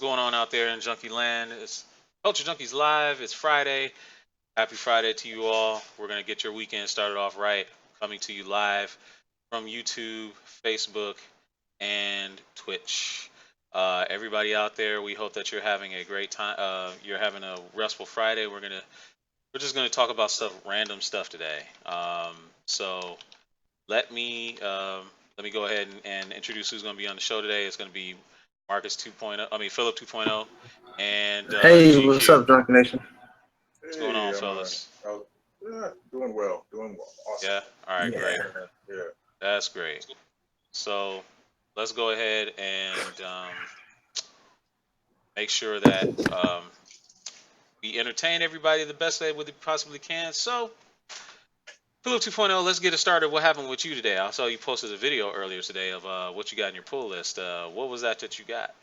going on out there in Junkie Land? It's Culture Junkies Live. It's Friday. Happy Friday to you all. We're going to get your weekend started off right. Coming to you live from YouTube, Facebook, and Twitch. Everybody out there, we hope that you're having a great time. You're having a restful Friday. We're just gonna talk about random stuff today. So let me let me go ahead and introduce who's going to be on the show today. It's going to be Marcus 2.0. I mean Philip 2.0 and Hey, what's GQ. up, Drunk Nation? What's going Hey, on, fellas? doing well, awesome. Yeah. All right. Great. Yeah. Yeah. That's great. So let's go ahead and make sure that we entertain everybody the best way we possibly can. So Philip 2.0, let's get it started. What happened with you today? I saw you posted a video earlier today of what you got in your pull list. What was that you got?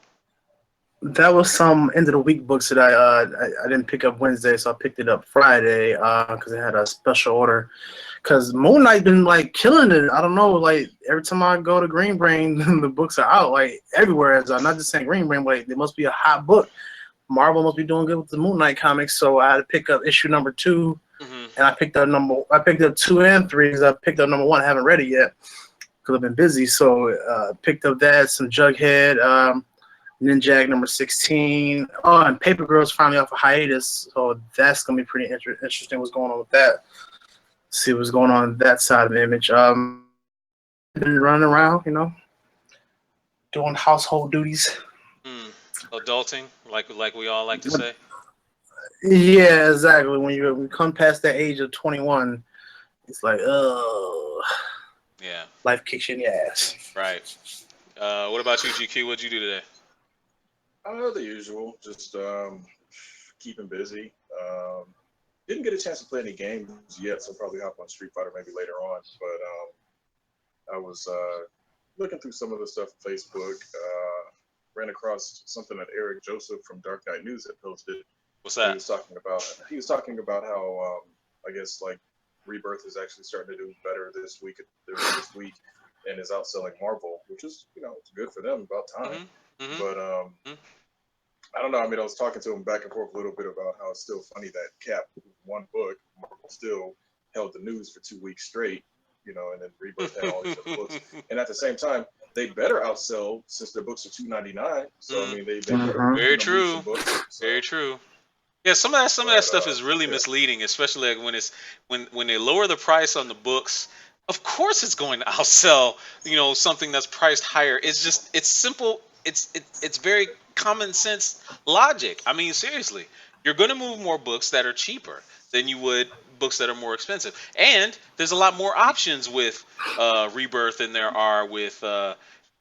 That was some end of the week books that I didn't pick up Wednesday, so I picked it up Friday because it had a special order. Because Moon Knight been like killing it. I don't know, like every time I go to Green Brain, the books are out like everywhere. As I'm not just saying Green Brain, but like, there must be a hot book. Marvel must be doing good with the Moon Knight comics, so I had to pick up issue number 2, Mm-hmm. and I picked up 2 and 3 because I picked up number 1. I haven't read it yet because I've been busy. So picked up that, some Jughead. Ninjak number 16. Oh, and Paper Girl's finally off a hiatus, so that's gonna be pretty interesting. What's going on with that? See what's going on that side of the Image. Been running around, doing household duties. Mm. Adulting, like we all like to say. Yeah, exactly. When you come past that age of 21, it's like, oh, Yeah. life kicks you in the ass. Right. What about you, GQ? What'd you do today? The usual, just keeping busy. Didn't get a chance to play any games yet, so probably hop on Street Fighter maybe later on. But I was looking through some of the stuff on Facebook. Ran across something that Eric Joseph from Dark Knight News had posted. What's He that? was talking about he was talking about how I guess like Rebirth is actually starting to do better this week and is outselling Marvel, which is it's good for them, about time. Mm-hmm. Mm-hmm. But I don't know. I mean, I was talking to him back and forth a little bit about how it's still funny that Cap, one book, Marvel still held the news for 2 weeks straight, and then Rebirth had all these other books. And at the same time, they better outsell since their books are $2.99. So I Mm. mean, they better Very move some true. books. So, Very true. Yeah, some of that but stuff is really yeah. misleading, especially like when they lower the price on the books. Of course, it's going to outsell something that's priced higher. It's simple. It's very common sense logic. I mean, seriously, you're going to move more books that are cheaper than you would books that are more expensive, and there's a lot more options with Rebirth than there are with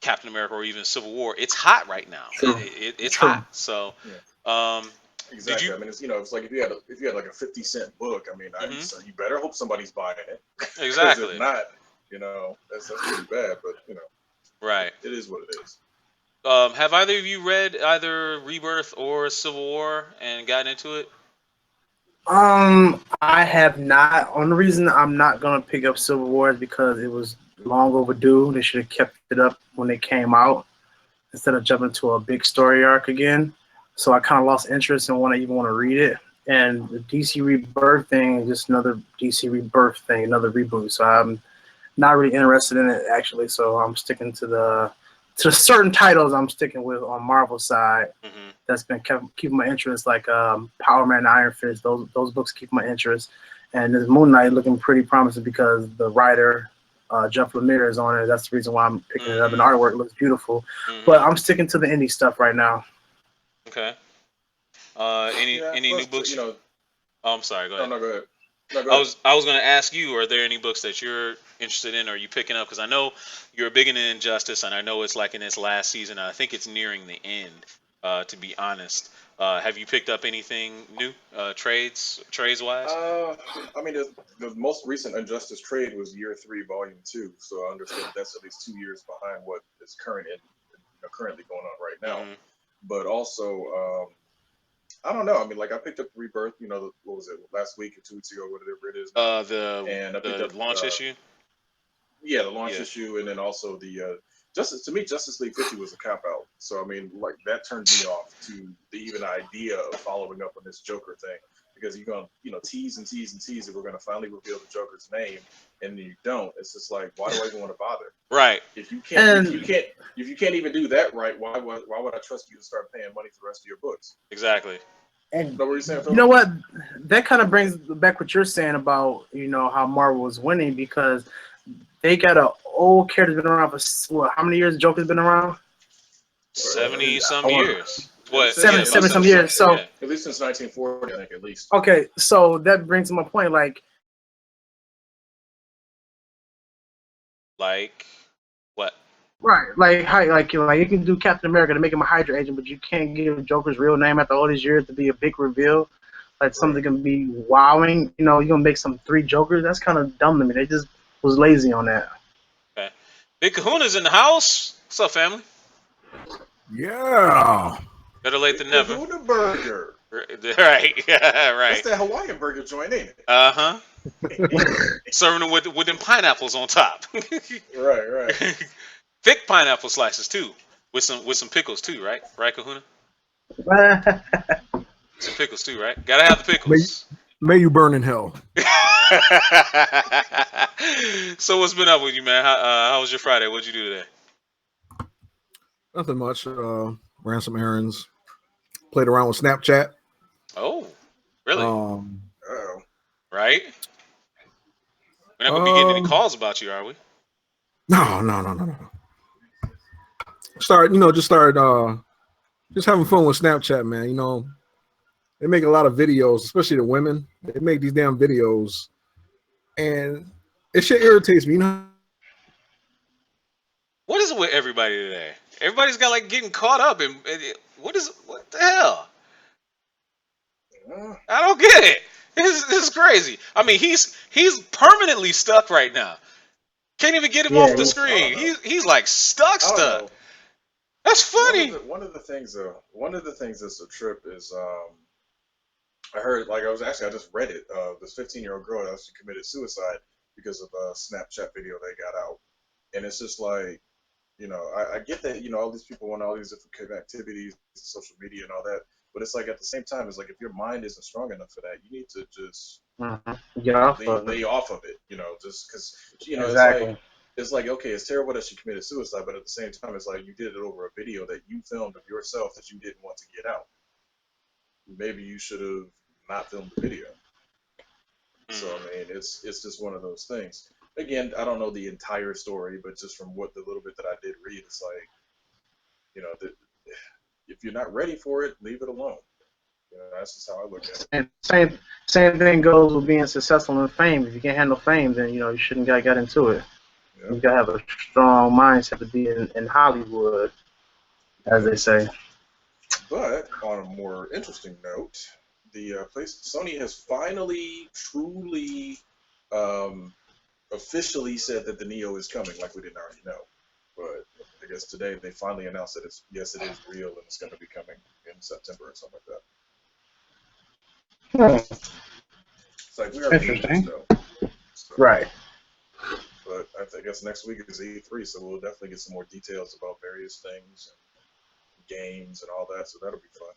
Captain America or even Civil War. It's hot right now. True. It's True. hot. So. Yeah. Um, did Exactly. you? I mean, it's like if you had like a 50-cent book. I mean, Hmm. so you better hope somebody's buying it, because if Exactly. not, that's pretty bad. But Right. it is what it is. Have either of you read either Rebirth or Civil War and gotten into it? I have not. Only reason I'm not gonna pick up Civil War is because it was long overdue. They should have kept it up when they came out instead of jumping to a big story arc again. So I kind of lost interest and want to read it. And the DC Rebirth thing is just another DC Rebirth thing, another reboot. So I'm not really interested in it actually. So I'm sticking to certain titles. I'm sticking with on Marvel side Hmm. that's been keeping my interest, like Power Man, Iron Fist. Those books keep my interest, and this Moon Knight looking pretty promising because the writer Jeff Lemire is on it. That's the reason why I'm picking it up. And Hmm. artwork looks beautiful, but Hmm. I'm sticking to the indie stuff right now. Okay. Any Yeah. any new Plus, books? Oh, I'm sorry. Go no, ahead. no, go ahead. No, go I ahead. was I was going to ask you, are there any books that you're interested in? Or are you picking up? Because I know you're big into Injustice, and I know it's like in its last season. I think it's nearing the end. To be honest, have you picked up anything new, trades wise? I mean, the most recent Injustice trade was Year Three, Volume Two. So I understand that's at least 2 years behind what is currently going on right now. Hmm. But also, I don't know. I mean, like I picked up Rebirth. What was it, last week or 2 weeks ago, whatever it is now. The And I picked the up launch issue. yeah, the launch Yeah. issue, and then also the To me, Justice League 50 was a cop out. So I mean, like that turned me off to the even idea of following up on this Joker thing because you're gonna tease and tease and tease that we're gonna finally reveal the Joker's name, and then you don't. It's just like, why do I even want to bother? Right. If you can't even do that right, why would I trust you to start paying money for the rest of your books? Exactly. And Know what you're saying, Phil? you know what? That kind of brings back what you're saying about how Marvel was winning because they got an old character that's been around for what? How many years? Joker's been around? 70 some Oh, years. What? seven, Yeah, seven about some 70 years. So Yeah. At least since 1940, I think, at least. okay, so that brings to my point. Like what? Right, like how, you can do Captain America to make him a Hydra agent, but you can't give Joker's real name after all these years to be a big reveal. Like something can be wowing. You're gonna make some three Jokers. That's kind of dumb to me. They just was lazy on that. Okay. Big Kahuna's in the house. What's up, family? Yeah. Better late than never. Kahuna Burger. Right. Yeah, That's right. that Hawaiian burger joint, ain't it? Uh-huh. Serving them with them pineapples on top. Right. Thick pineapple slices too. With some pickles too, right? Right, Kahuna? Some pickles too, right? Gotta have the May, pickles. may you burn in hell. So what's been up with you, man? How was your Friday? What'd you do today? Nothing much. Ran some errands. Played around with Snapchat. Oh, really? Um, Oh. Right? We're not gonna be getting any um, calls about you, are we? no. Just having fun with Snapchat, man. They make a lot of videos, especially the women. They make these damn videos, and it shit irritates me. What is it with everybody today? Everybody's got like getting caught up in what the hell? Uh, I don't get it. This is crazy. I mean, he's permanently stuck right now. Can't even get him Yeah, off the I screen. don't know. He's like stuck. I don't know. That's funny. One of the things that's a trip is I heard I just read it. This 15-year-old girl actually committed suicide because of a Snapchat video they got out, and it's just like I get that all these people want all these different activities, social media and all that, but it's like at the same time it's like if your mind isn't strong enough for that, you need to just get off of it. lay off of it, just because Exactly. it's like okay, it's terrible that she committed suicide, but at the same time it's like you did it over a video that you filmed of yourself that you didn't want to get out. Maybe you should have not filmed the video. So I mean, it's just one of those things. Again, I don't know the entire story, but just from what the little bit that I did read, it's like, that if you're not ready for it, leave it alone. That's just how I look at it. And same thing goes with being successful in fame. If you can't handle fame, then you shouldn't get into it. Yep. You gotta have a strong mindset to be in Hollywood, as they say. But on a more interesting note, the Sony has finally, truly, officially said that the Neo is coming, like we didn't already know. But I guess today they finally announced that it is real and it's going to be coming in September or something like that. It's like we already knew this, though. So, Right. But I guess next week is E3, so we'll definitely get some more details about various things and games and all that. So that'll be fun.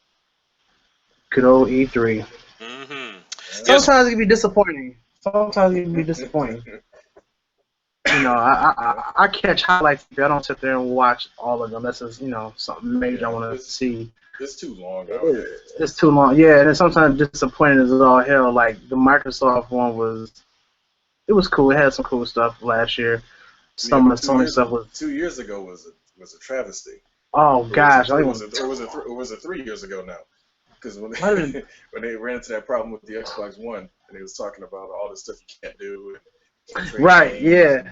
Good old E3. Mm-hmm. Sometimes it can be disappointing. I catch highlights. I don't sit there and watch all of them. That's just, something major I want to see. It's too long nowadays. It's too long. Yeah, and it's sometimes disappointing as all hell. Like the Microsoft one it was cool. It had some cool stuff last year. Some of the Sony stuff was 2 years ago was a travesty. Oh gosh, or was it 3 years ago now? Because when they ran into that problem with the Xbox One and they was talking about all the stuff you can't do. Right. Yeah.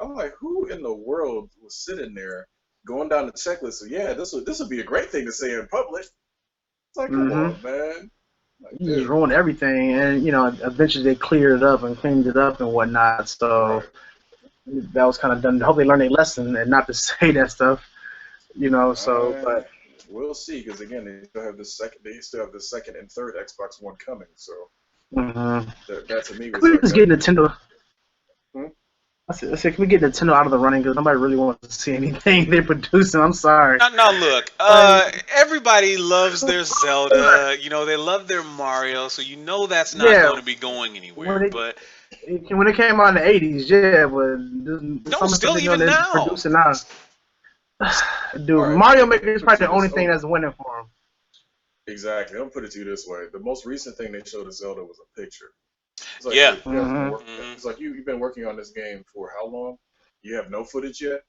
I'm like, who in the world was sitting there going down the checklist? So yeah, this would be a great thing to say in public. It's like, come on, man. Like, you just ruined everything, and eventually they cleared it up and cleaned it up and whatnot. So that was kind of done. I hope they learned a lesson and not to say that stuff. But we'll see, because again, they still have the second and third Xbox One coming. So that to me was just get Nintendo. I said, can we get Nintendo out of the running? Because nobody really wants to see anything they're producing. I'm sorry. Now look, Like, everybody loves come their on. Zelda. You know, they love their Mario, so you know that's not Yeah, going to be going anywhere. when But when it came out in the '80s, yeah, but no, some of the stuff still they're doing, even they're now. producing now. All Dude, right, Mario I'm Maker gonna is put it probably to the you this. only thing that's winning for him. Exactly. I'm gonna put it to you this way: the most recent thing they showed of Zelda was a picture. It's like, Yeah. dude, you guys been Hmm. working. It's like you've been working on this game for how long? You have no footage yet?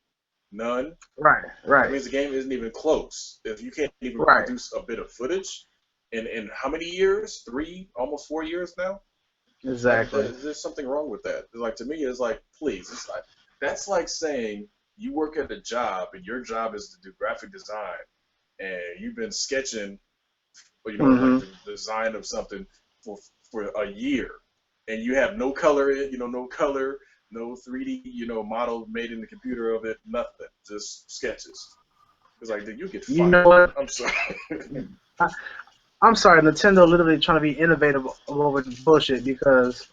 None. Right, That right, means the game isn't even close. If you can't even right. produce a bit of footage in how many years? 3, almost 4 years now. Exactly. There's something wrong with that. Like to me, it's like, please, it's like that's like saying you work at a job and your job is to do graphic design, and you've been sketching, like Hmm. the design of something for for a year, and you have no color in, no color, no 3D, model made in the computer of it, nothing, just sketches. It's like, dude, you get You fired. know what? I'm sorry. I, I'm sorry, Nintendo literally trying to be innovative over bullshit because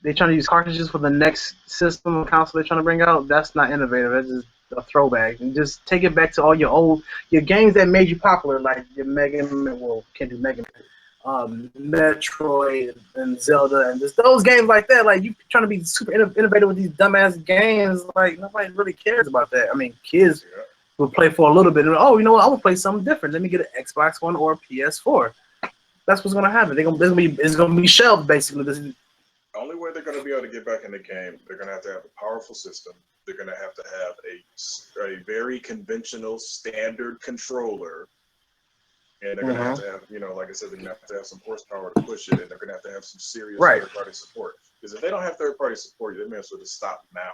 they trying to use cartridges for the next system or console they're trying to bring out. That's not innovative. That's just a throwback. And just take it back to all your games that made you popular, like your Mega Man. Well, can't do Mega Man. Metroid and Zelda and just those games like that. Like you trying to be super innovative with these dumbass games. Like nobody really cares about that. I mean, kids Yeah. will play for a little bit and oh, you know what? I want to play something different. Let me get an Xbox One or a PS4. That's what's gonna happen. It's gonna be shelved basically. Only way they're going to be able to get back in the game, they're going to have a powerful system. They're going to have a very conventional standard controller, and they're going to Mm-hmm. have, like I said, they're going to have some horsepower to push it, and they're going to have some serious Right. third-party support. Because if they don't have third-party support, they may as well just stop now.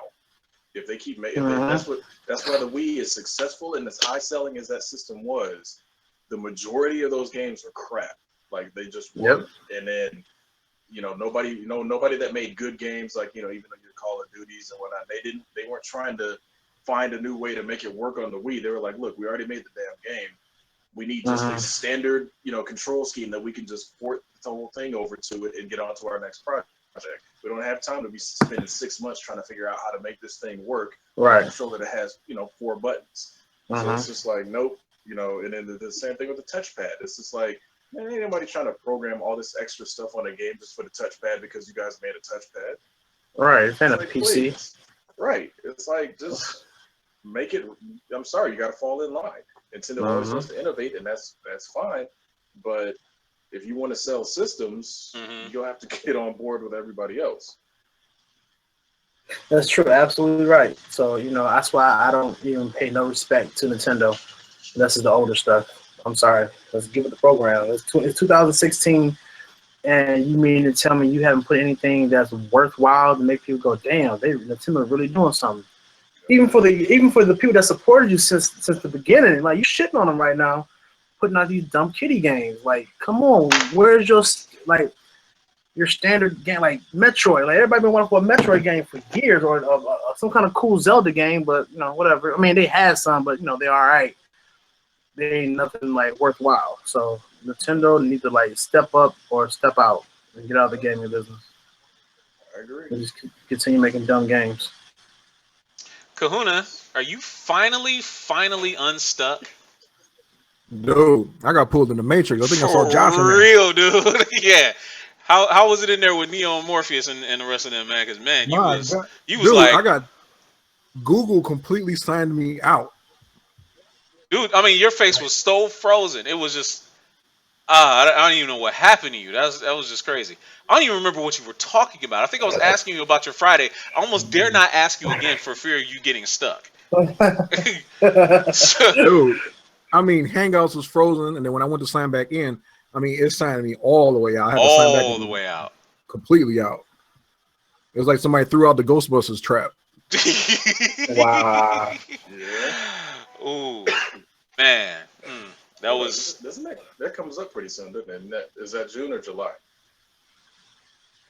If they keep making, Mm-hmm. that's why the Wii is successful and as high selling as that system was. The majority of those games are crap. Like they just Yep. weren't. And then nobody that made good games like even your Call of Duties and whatnot, they weren't trying to find a new way to make it work on the Wii. They were like, look, we already made the damn game. We need just a Mm-hmm. standard, control scheme that we can just port the whole thing over to it and get on to our next project. We don't have time to be spending 6 months trying to figure out how to make this thing work on a Right. controller that has, 4 buttons. So Mm-hmm. it's just like, nope, and then the same thing with the touchpad. It's just like, man, ain't nobody trying to program all this extra stuff on a game just for the touchpad because you guys made a touchpad. Right. It's in It's a like, PC. please. Right. It's like, just make it. I'm sorry, you got to fall in line. Nintendo always Mm-hmm. wants to innovate, and that's fine. But if you want to sell systems, Hmm. you'll have to get on board with everybody else. That's true. Absolutely right. So that's why I don't even pay no respect to Nintendo. This is the older stuff. I'm sorry. Let's give it the program. It's 2016, and you mean to tell me you haven't put anything that's worthwhile to make people go, damn, Nintendo really doing something. Even for the people that supported you since the beginning, like you shitting on them right now, putting out these dumb kitty games. Like, come on, where's your standard game like Metroid? Like everybody been wanting for a Metroid game for years, or some kind of cool Zelda game, but whatever. I mean, they had some, but they're all right. They ain't nothing like worthwhile. So Nintendo need to like step up or step out and get out of the gaming business I agree. and just continue making dumb games. Kahuna, are you finally unstuck? Dude, I got pulled in the Matrix. I think I saw Josh in For there. real, dude. Yeah. How was it in there with Neo and Morpheus and the rest of them, man? Because man, you My was God. you was Dude, like, I got Google completely signed me out. dude. I mean, your face was so frozen. It was just I don't even know what happened to you. That was just crazy. I don't even remember what you were talking about. I think I was asking you about your Friday. I almost dare not ask you again for fear of you getting stuck. So, Dude, I mean, Hangouts was frozen, and then when I went to sign back in, I mean, it signed me all the way out. I had to sign back all the in way out. completely out. It was like somebody threw out the Ghostbusters trap. Wow. Yeah. Ooh, man. That Hold on. was Doesn't that comes up pretty soon, doesn't it? Is that June or July?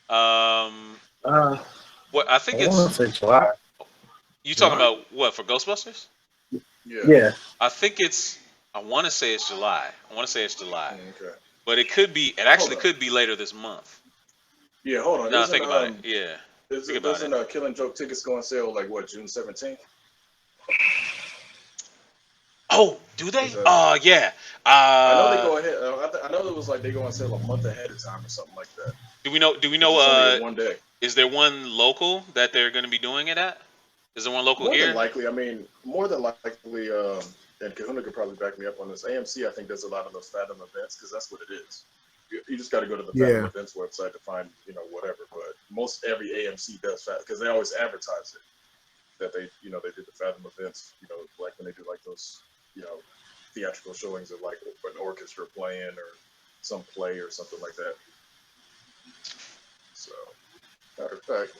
um Uh, what I I think want it's to say July. you talking July? about what for Ghostbusters? Yeah. Yeah. I think I want to say it's July. I want to say it's July, Okay. but it could be. It Hold actually on. could be later this month. Yeah. Hold on. Now I Isn't think about it. Yeah. Think about Doesn't Killing Joke tickets go on sale like what, June 17th? Oh, do they? Is that, Yeah. I know they go ahead. I know it was like they go on sale a month ahead of time or something like that. Do we know? Do we Because know? it's only one day. Is there one local that they're going to be doing it at? Is there one local More than here? likely, I mean, more than likely, and Kahuna could probably back me up on this. AMC, I think, does a lot of those Fathom events because that's what it is. You just got to go to the Fathom Yeah. events website to find, whatever. But most every AMC does Fathom because they always advertise it that they did the Fathom events. Like when they do like those, theatrical showings of like an orchestra playing or some play or something like that. So, matter of fact.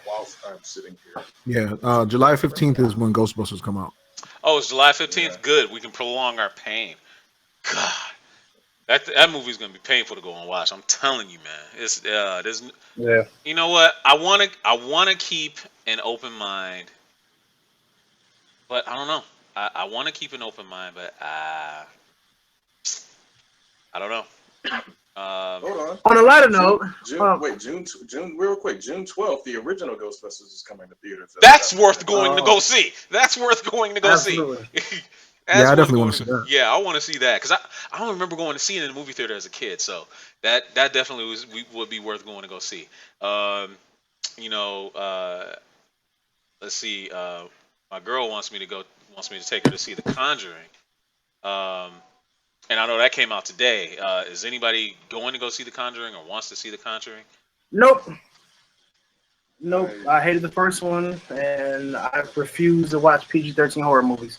Whilst I'm sitting here. Yeah, July 15th is when Ghostbusters come out. Oh, it's July 15th. Yeah. Good. We can prolong our pain. God, that movie's gonna be painful to go and watch. I'm telling you, man. It's there's. Yeah. You know what? I wanna keep an open mind, but I don't know. I want to keep an open mind, but I don't know. Hold on. On a lighter note, June, real quick. June 12th, the original Ghostbusters is coming to theaters. That's worth going to go see. That's worth going to go absolutely. see. Yeah, I definitely want to see that. Yeah, I want to see that because I don't remember going to see it in the movie theater as a kid. So that definitely would be worth going to go see. You know, let's see. My girl wants me to take her to see The Conjuring. And I know that came out today. Is anybody going to go see The Conjuring or wants to see The Conjuring? Nope. I hated the first one, and I refuse to watch PG-13 horror movies.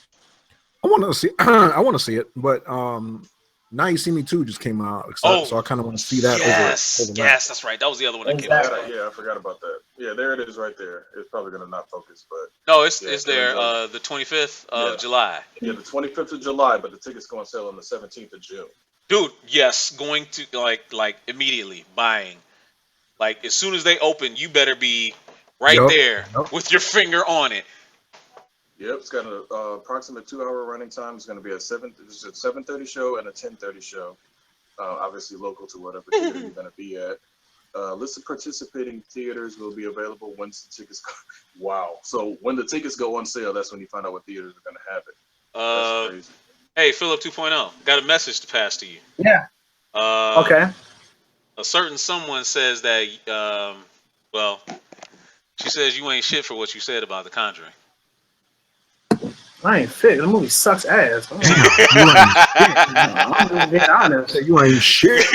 I want to see. I want to see it, but Now You See Me Too just came out, so I kind of want to see that. Yes, over yes, that's right. That was the other one that came out. Yeah, I forgot about that. Yeah, there it is right there. It's probably going to not focus, but... No, it's there, the 25th of July. Yeah, the 25th of July, but the tickets go on sale on the 17th of June. Dude, yes, going to, like immediately, buying. Like, as soon as they open, you better be right there with your finger on it. Yep, it's got an approximate 2-hour running time. It's going to be a 7:30 show and a 10:30 show. Obviously local to whatever theater you're going to be at. List of participating theaters will be available once the tickets go. Wow. So when the tickets go on sale, that's when you find out what theaters are going to have it. That's crazy. Hey, Philip 2.0, got a message to pass to you. Yeah. Okay. A certain someone says that, she says you ain't shit for what you said about The Conjuring. I ain't fit. The movie sucks ass. I'm just being honest. You ain't shit.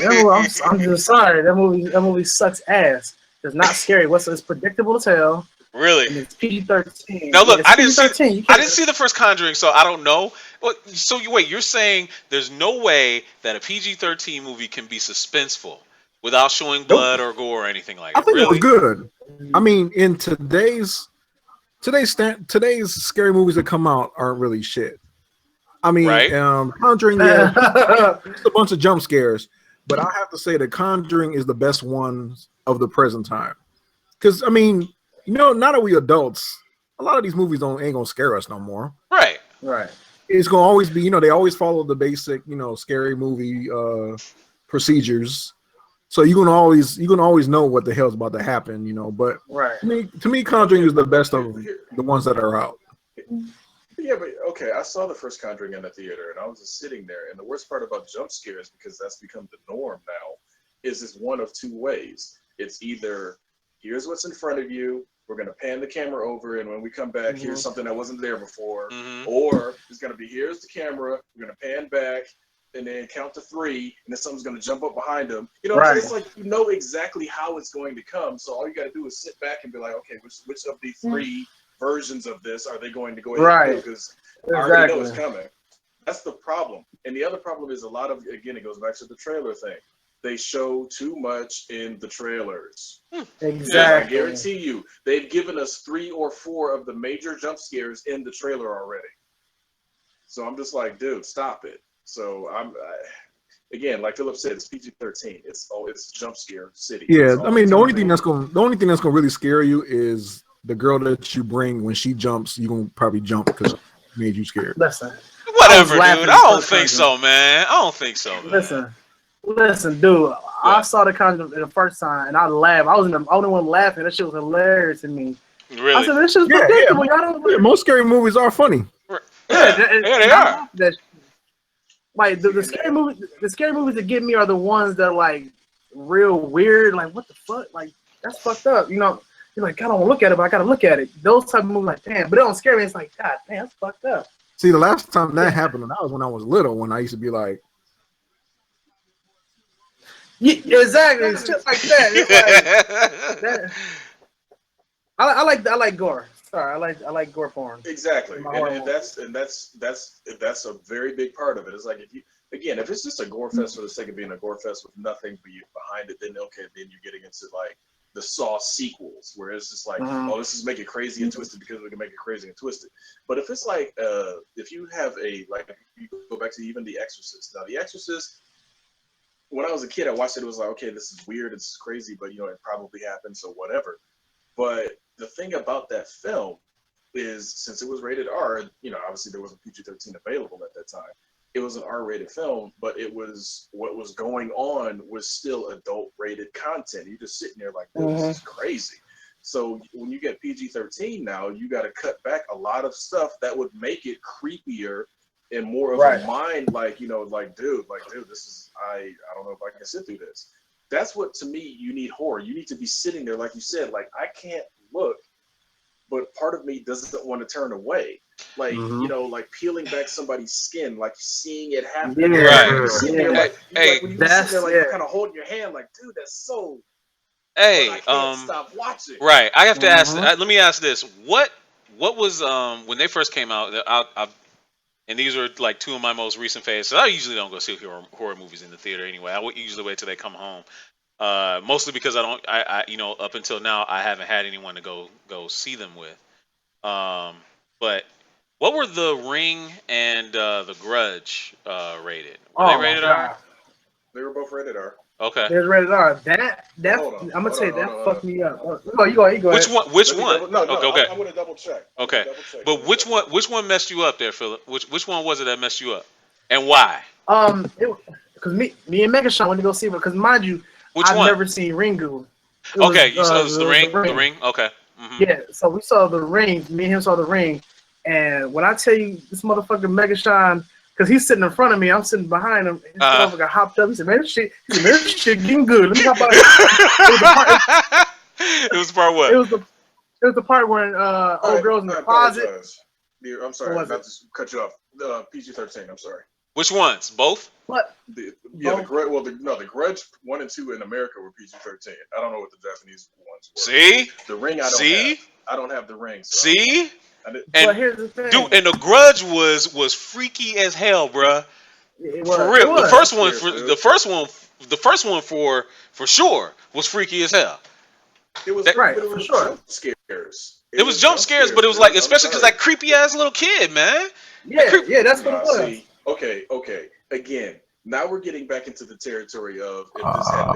I'm just sorry. That movie sucks ass. It's not scary. It's predictable as hell. Really? And it's PG-13. Now look, I didn't PG-13. see the first Conjuring, so I don't know. So you're saying there's no way that a PG-13 movie can be suspenseful without showing blood or gore or anything like that? I think it was good. I mean, in today's scary movies that come out aren't really shit. I mean, Conjuring, it's a bunch of jump scares, but I have to say that Conjuring is the best one of the present time. Because I mean, now that we adults, a lot of these movies ain't gonna scare us no more. Right. It's gonna always be, they always follow the basic, scary movie procedures. So you're gonna always know what the hell's about to happen, But to me, Conjuring is the best of the ones that are out. Yeah, but okay, I saw the first Conjuring in the theater, and I was just sitting there. And the worst part about jump scares, because that's become the norm now, is it's one of two ways. It's either here's what's in front of you, we're gonna pan the camera over, and when we come back, here's something that wasn't there before, or it's gonna be here's the camera, we're gonna pan back. And then count to 3, and then someone's going to jump up behind them. It's like you know exactly how it's going to come. So all you got to do is sit back and be like, okay, which of the 3 versions of this are they going to go ahead and do? Because I already know it's coming. That's the problem. And the other problem is again, it goes back to the trailer thing. They show too much in the trailers. Exactly. I guarantee you, they've given us 3 or 4 of the major jump scares in the trailer already. So I'm just like, dude, stop it. So again, like Philip said, it's PG-13. It's jump scare city. Yeah, I mean the only thing that's gonna really scare you is the girl that you bring when she jumps. You gonna probably jump because it made you scared. Listen, whatever, dude. I don't think so, man. I don't think so. Man. Listen, Listen, dude, I What? saw the Conjuring the first time and I laughed. I was the only one laughing. That shit was hilarious to me. I Really? said, this shit's Yeah, predictable. Y'all don't. yeah. Most scary movies are funny. Yeah, yeah, they And I are. laughed at that. Like the And scary movies that get me are the ones that are like real weird. Like what the fuck? Like that's fucked up. You know, you're like I don't want to look at it, but I gotta look at it. Those type of movies, like damn, but they don't scare me. It's like God damn, that's fucked up. See, the last time that happened, and that was when I was little. When I used to be like, Yeah, exactly. It's just like that. It's like that. I like gore. Sorry, I like gore porn. exactly, My horror and that's a very big part of it. It's like if it's just a gore fest for the sake of being a gore fest with nothing behind it, then okay, then you're getting into like the Saw sequels, where it's just like, oh, this is make it crazy and twisted because we can make it crazy and twisted. But if it's like, if you have you go back to even The Exorcist. Now, The Exorcist, when I was a kid, I watched it. It was like, okay, this is weird, it's crazy, but it probably happened, so whatever. But the thing about that film is, since it was rated R, obviously there wasn't PG-13 available at that time. It was an R-rated film, but what was going on was still adult-rated content. You're just sitting there like, this is crazy. So when you get PG-13 now, you got to cut back a lot of stuff that would make it creepier and more of a mind, like dude, this is I don't know if I can sit through this. That's what, to me, you need horror. You need to be sitting there, like you said, like I can't look, but part of me doesn't want to turn away. Like, like peeling back somebody's skin, like seeing it happen. Yeah, Right. You're sitting there, like, when you sit there, like, you're kind of holding your hand, like, dude, that's so. Hey, I can't stop watching. Right. I have to ask. Let me ask this: What was when they first came out? And these are like two of my most recent faves. So I usually don't go see horror movies in the theater anyway. I would usually wait till they come home. Mostly because I up until now I haven't had anyone to go see them with. But what were The Ring and The Grudge rated? Were they Oh my rated R? god, They were both rated R. Okay. it's rated R. That I'm gonna say that fucked me up. You go ahead. Which one? Which one? Okay. I'm gonna double check. Okay. But which one messed you up there, Philip? Which one was it that messed you up, and why? Because me and Megashawn went to go see it. Because mind you, Which I've one? never seen Ringu. Okay, you saw the Ring. The Ring. Okay. Mm-hmm. Yeah, so we saw The Ring. Me and him saw The Ring, and when I tell you this motherfucker Megashawn, because he's sitting in front of me, I'm sitting behind him. This motherfucker hopped up. He said, "Man, this shit getting good. Let me hop out." It was part what? It was the part when old girl's in the closet. I'm sorry, not to cut you off. PG-13. I'm sorry. Which ones? Both? What? The Grudge 1 and 2 in America were PG-13. I don't know what the Japanese ones were. See? The Ring, I don't have. I don't have The Ring. So See? But here's the thing. Dude, and The Grudge was freaky as hell, bruh. For real. The first one for sure was freaky as hell. It was for sure. Jump scares. It was jump scares, but it was like, especially because that creepy ass little kid, man. Yeah, that's what it was. See, okay. Again, now we're getting back into the territory of if this had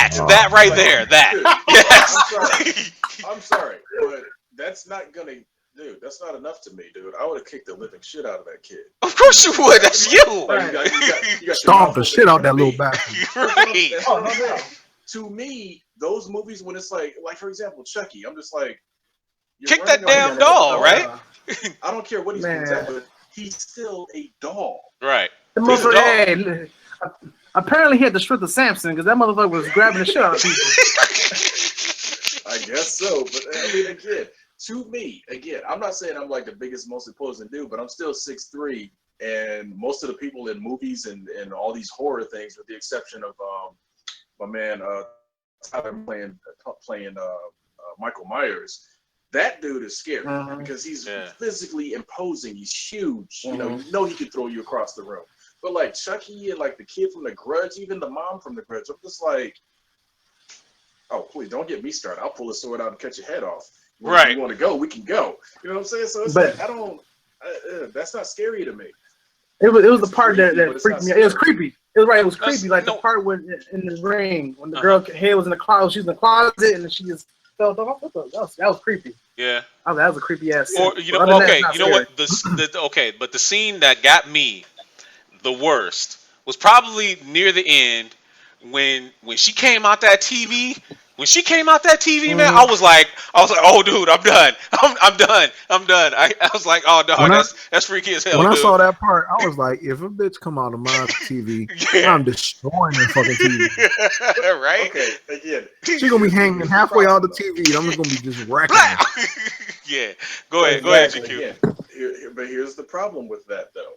been that right there, that. Dude, Yes. I'm sorry, but that's not gonna. Dude, that's not enough to me, dude. I would have kicked the living shit out of that kid. Of course you would. That's you. Like, you got stomp the shit out that little bastard. Right. To me, those movies when it's like for example, Chucky, I'm just like, kick that damn doll, right? I don't care what he's doing, but he's still a doll. Right. The motherfucker, apparently he had the strength of Samson because that motherfucker was grabbing the shit out of people. I guess so, but I mean, again, to me, I'm not saying I'm like the biggest, most imposing dude, but I'm still 6'3", and most of the people in movies and all these horror things, with the exception of my man Tyler playing Michael Myers, that dude is scary because he's physically imposing. He's huge. You know he could throw you across the room. But like Chucky and like the kid from The Grudge, even the mom from The Grudge, I'm just like, oh please don't get me started. I'll pull a sword out and cut your head off. If you want to go, we can go. You know what I'm saying? So it's like I don't. That's not scary to me. It was the part that freaked me out. It was creepy. It was right. It was creepy. Like the part when in the ring when the girl head was in the closet. She was in the closet and then she just fell off. That was creepy. Yeah. Oh, that was a creepy ass scene. Or you know, okay, you know what? But the scene that got me the worst was probably near the end when she came out that TV. When she came out that TV, man, I was like, oh, dude, I'm done. I'm done. I'm done. I was like, oh, dog, When I that's freaky as hell, when I dude. saw that part, I was like, if a bitch come out of my TV, Yeah. I'm destroying her fucking TV. Right? Okay, again, She's gonna be hanging halfway out the TV, and I'm just gonna be just wrecking her. Yeah. Go ahead, GQ. again, but here's the problem with that though.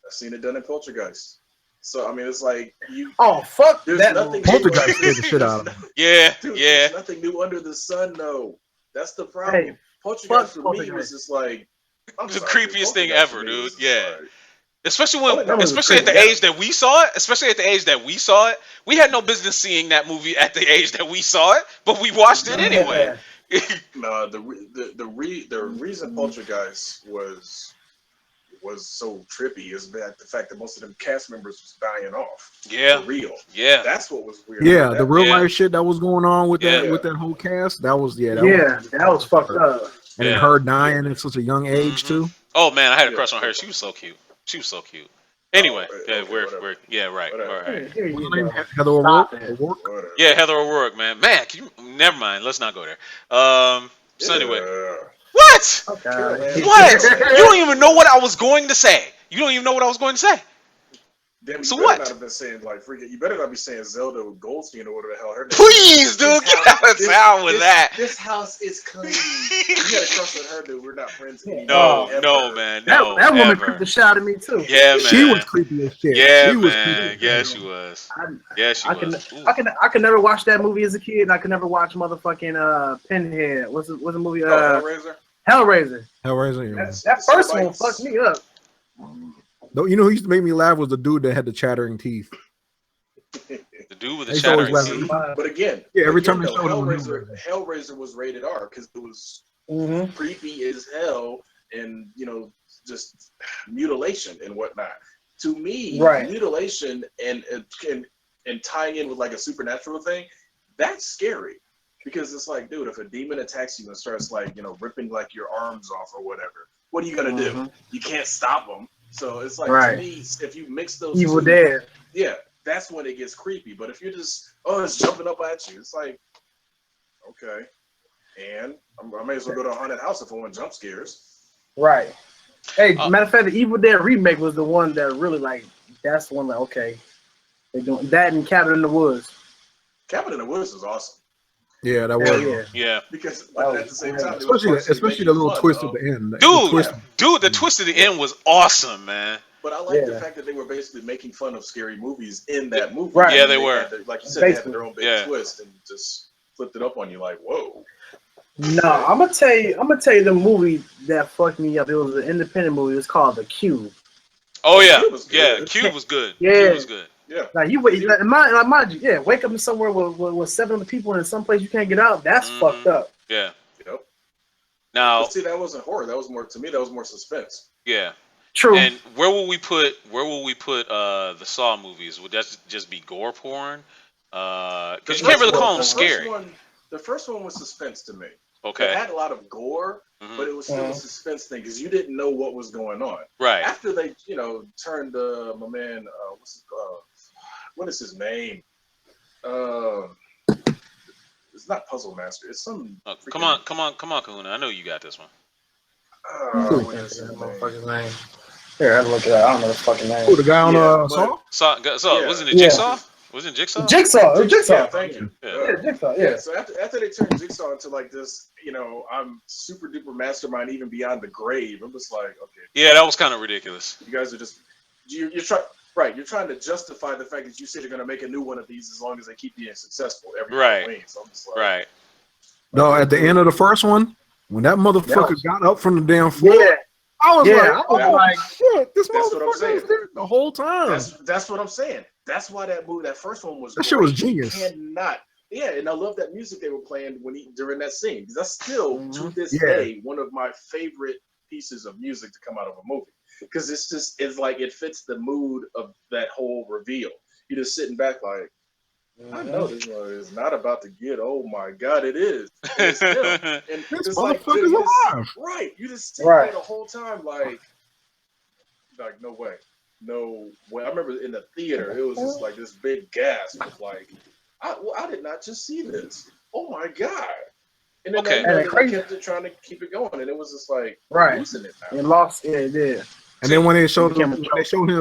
I've seen it done in Poltergeist. So I mean, it's like you. Oh fuck There's that nothing. Poltergeist scared the shit out of me. Yeah, Dude, yeah. there's nothing new under the sun, though. That's the problem. Hey, Poltergeist for me Poltergeist. was just like It's the creepiest thing Poltergeist ever, for me dude. was just Yeah. like- Especially Oh, that was especially at the crazy. age that we saw it. Especially at the age that we saw it. We had no business seeing that movie at the age that we saw it, but we watched it anyway. No, the reason Poltergeist was so trippy is that the fact that most of them cast members was dying off. Yeah. For real. Yeah. That's what was weird. Yeah, about the that. real Yeah. life shit that was going on with Yeah. that whole cast. That was that was fucked up. And then Yeah. her dying at such a young age too. Oh man, I had a Yeah. crush on her. She was so cute. She was so cute. Anyway, Oh, yeah, okay, whatever. yeah, right, Whatever. all right. Here What's you her name? go. Heather Stop O'Rourke? it. O'Rourke? Whatever. Yeah, Heather O'Rourke, man. Man, never mind. Let's not go there. So anyway, Yeah. what? Okay. What? You don't even know what I was going to say. You don't even know what I was going to say. Damn, you So better what? not have been saying like freaking. You better not be saying Zelda Goldstein or whatever the hell her name. Please, dude, get out of town with that. This house is clean. You got a crush on her, dude. We're not friends anymore. No, Ever. no, man, That, no. that woman ever. creeped the shit out of me too. Yeah, man. She was creepy as shit. Yeah, she was man. creepy. Yeah, she was. I, Yeah, she I was. can, Ooh. I can never watch that movie as a kid, and I can never watch motherfucking Pinhead. What's the movie? Hellraiser. Hellraiser. Hellraiser. Yeah. That first one fucked me up. No, you know who used to make me laugh was the dude that had the chattering teeth. The dude with I the used to always chattering laugh. teeth. But again, Yeah, every again, time they though, showed him on Hellraiser was rated R because it was Mm-hmm. creepy as hell and just mutilation and whatnot. To me, Right. mutilation and tying in with like a supernatural thing, that's scary. Because it's like, dude, if a demon attacks you and starts like, ripping like your arms off or whatever, what are you gonna do? You can't stop them. So it's like, Right. to me, if you mix those Evil two, Dead. yeah, that's when it gets creepy. But if you're just, it's jumping up at you, it's like, okay. And I may as well go to a haunted house if I want jump scares. Right. Hey, matter of fact, the Evil Dead remake was the one that really that's the one that okay, they're doing that and Cabin in the Woods. Cabin in the Woods is awesome. Yeah, that Hell was. yeah. Yeah. Because Oh, at the same yeah. time, it was Especially the little fun, twist though. at the end. Dude, the twist at the end was awesome, man. But I like the Yeah. fact that they were basically making fun of scary movies in that movie. Right. Yeah, And they were. had like you said, they had their own big Yeah. twist and just flipped it up on you like, whoa. No, I'm gonna tell you the movie that fucked me up. It was an independent movie. It was called The Cube. Oh yeah, Cube was good. yeah. Cube was good. Yeah. Cube was good. Yeah. Like you wait, mind you, yeah, wake up in somewhere with 7 other people and in some place you can't get out. That's Mhm. fucked up. Yeah. Yep. Now, But see, that wasn't horror. That was more, to me, that was more suspense. yeah. True. And where will we put the Saw movies? Would that just be gore porn? Because you can't really call them scary. The first one was suspense to me. Okay. It had a lot of gore, Mhm. but it was still a suspense thing because you didn't know what was going on. Right. After they, turned my man, what is his name? It's not Puzzle Master. It's some. Come on, Kahuna. I know you got this one. What is his name? Motherfucker's name. Here, I look it up. I don't know his fucking name. Oh, the guy on Yeah, Saw? So Yeah. wasn't it Yeah. Jigsaw? Wasn't it Jigsaw? Jigsaw. It was Jigsaw. Yeah, thank you. Yeah. Yeah, Jigsaw. Yeah, Yeah. so after they turned Jigsaw into like this, I'm super duper mastermind even beyond the grave. I'm just like, okay, Yeah, that was kind of ridiculous. you guys are just you're trying to justify the fact that you said you're gonna make a new one of these as long as they keep being successful every Right. Halloween. So I'm just like, Right. No, at the end of the first one, when that motherfucker got up from the damn floor, Yeah. I was Yeah, like, I was oh like, shit, this That's what I'm motherfucker saying. was there the whole time. That's what I'm saying. That's why that first one was That shit was great. genius. You cannot. Yeah, and I love that music they were playing during that scene. Because that's still to this Yeah. day one of my favorite pieces of music to come out of a movie. Because it's like it fits the mood of that whole reveal. You're just sitting back like, I know this one is not about to get. Oh my God, it is. It's still. And This it's like, motherfucker's dude, alive. right. You just sit Right. there the whole time like no way. no way. I remember in the theater, it was just like this big gasp of like, I did not just see this. Oh my god! And then Okay. they kept trying to keep it going, and it was just like losing it now. It lost. Yeah, it did. And then when they showed him,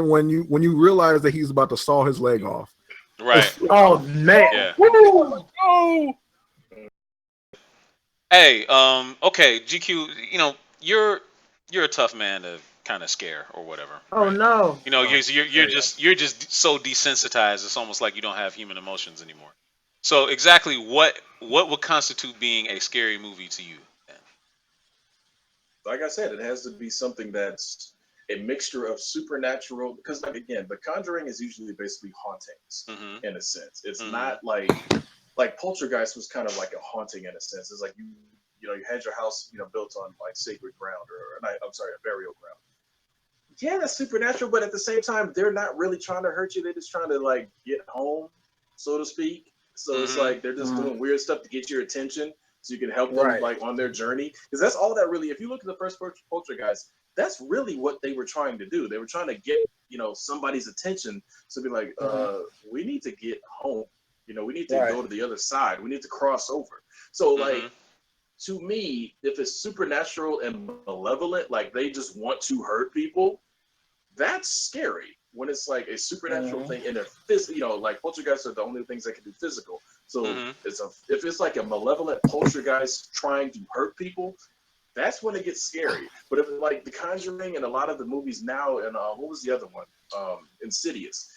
when you realize that he's about to saw his leg off. Right. Oh man. Yeah. Woo! Oh. Hey, okay, GQ, you're a tough man to kind of scare or whatever. Oh right? no. You're just so desensitized. It's almost like you don't have human emotions anymore. So exactly what would constitute being a scary movie to you then? Like I said, it has to be something that's a mixture of supernatural. Because like again, The Conjuring is usually basically hauntings in a sense. It's not like Poltergeist was kind of like a haunting in a sense. It's like you had your house built on like sacred ground or I'm sorry, a burial ground. Yeah, that's supernatural, but at the same time, they're not really trying to hurt you. They're just trying to like get home, so to speak. So it's like they're just doing weird stuff to get your attention, so you can help them like on their journey. Because that's all that really. If you look at the first Poltergeist, that's really what they were trying to do. They were trying to get somebody's attention to be like, we need to get home. We need to go to the other side. We need to cross over. So like. To me, if it's supernatural and malevolent, like they just want to hurt people, that's scary. When it's like a supernatural thing and like poltergeists are the only things that can do physical. So if it's like a malevolent poltergeist trying to hurt people, that's when it gets scary. But if like The Conjuring and a lot of the movies now, and what was the other one? Insidious,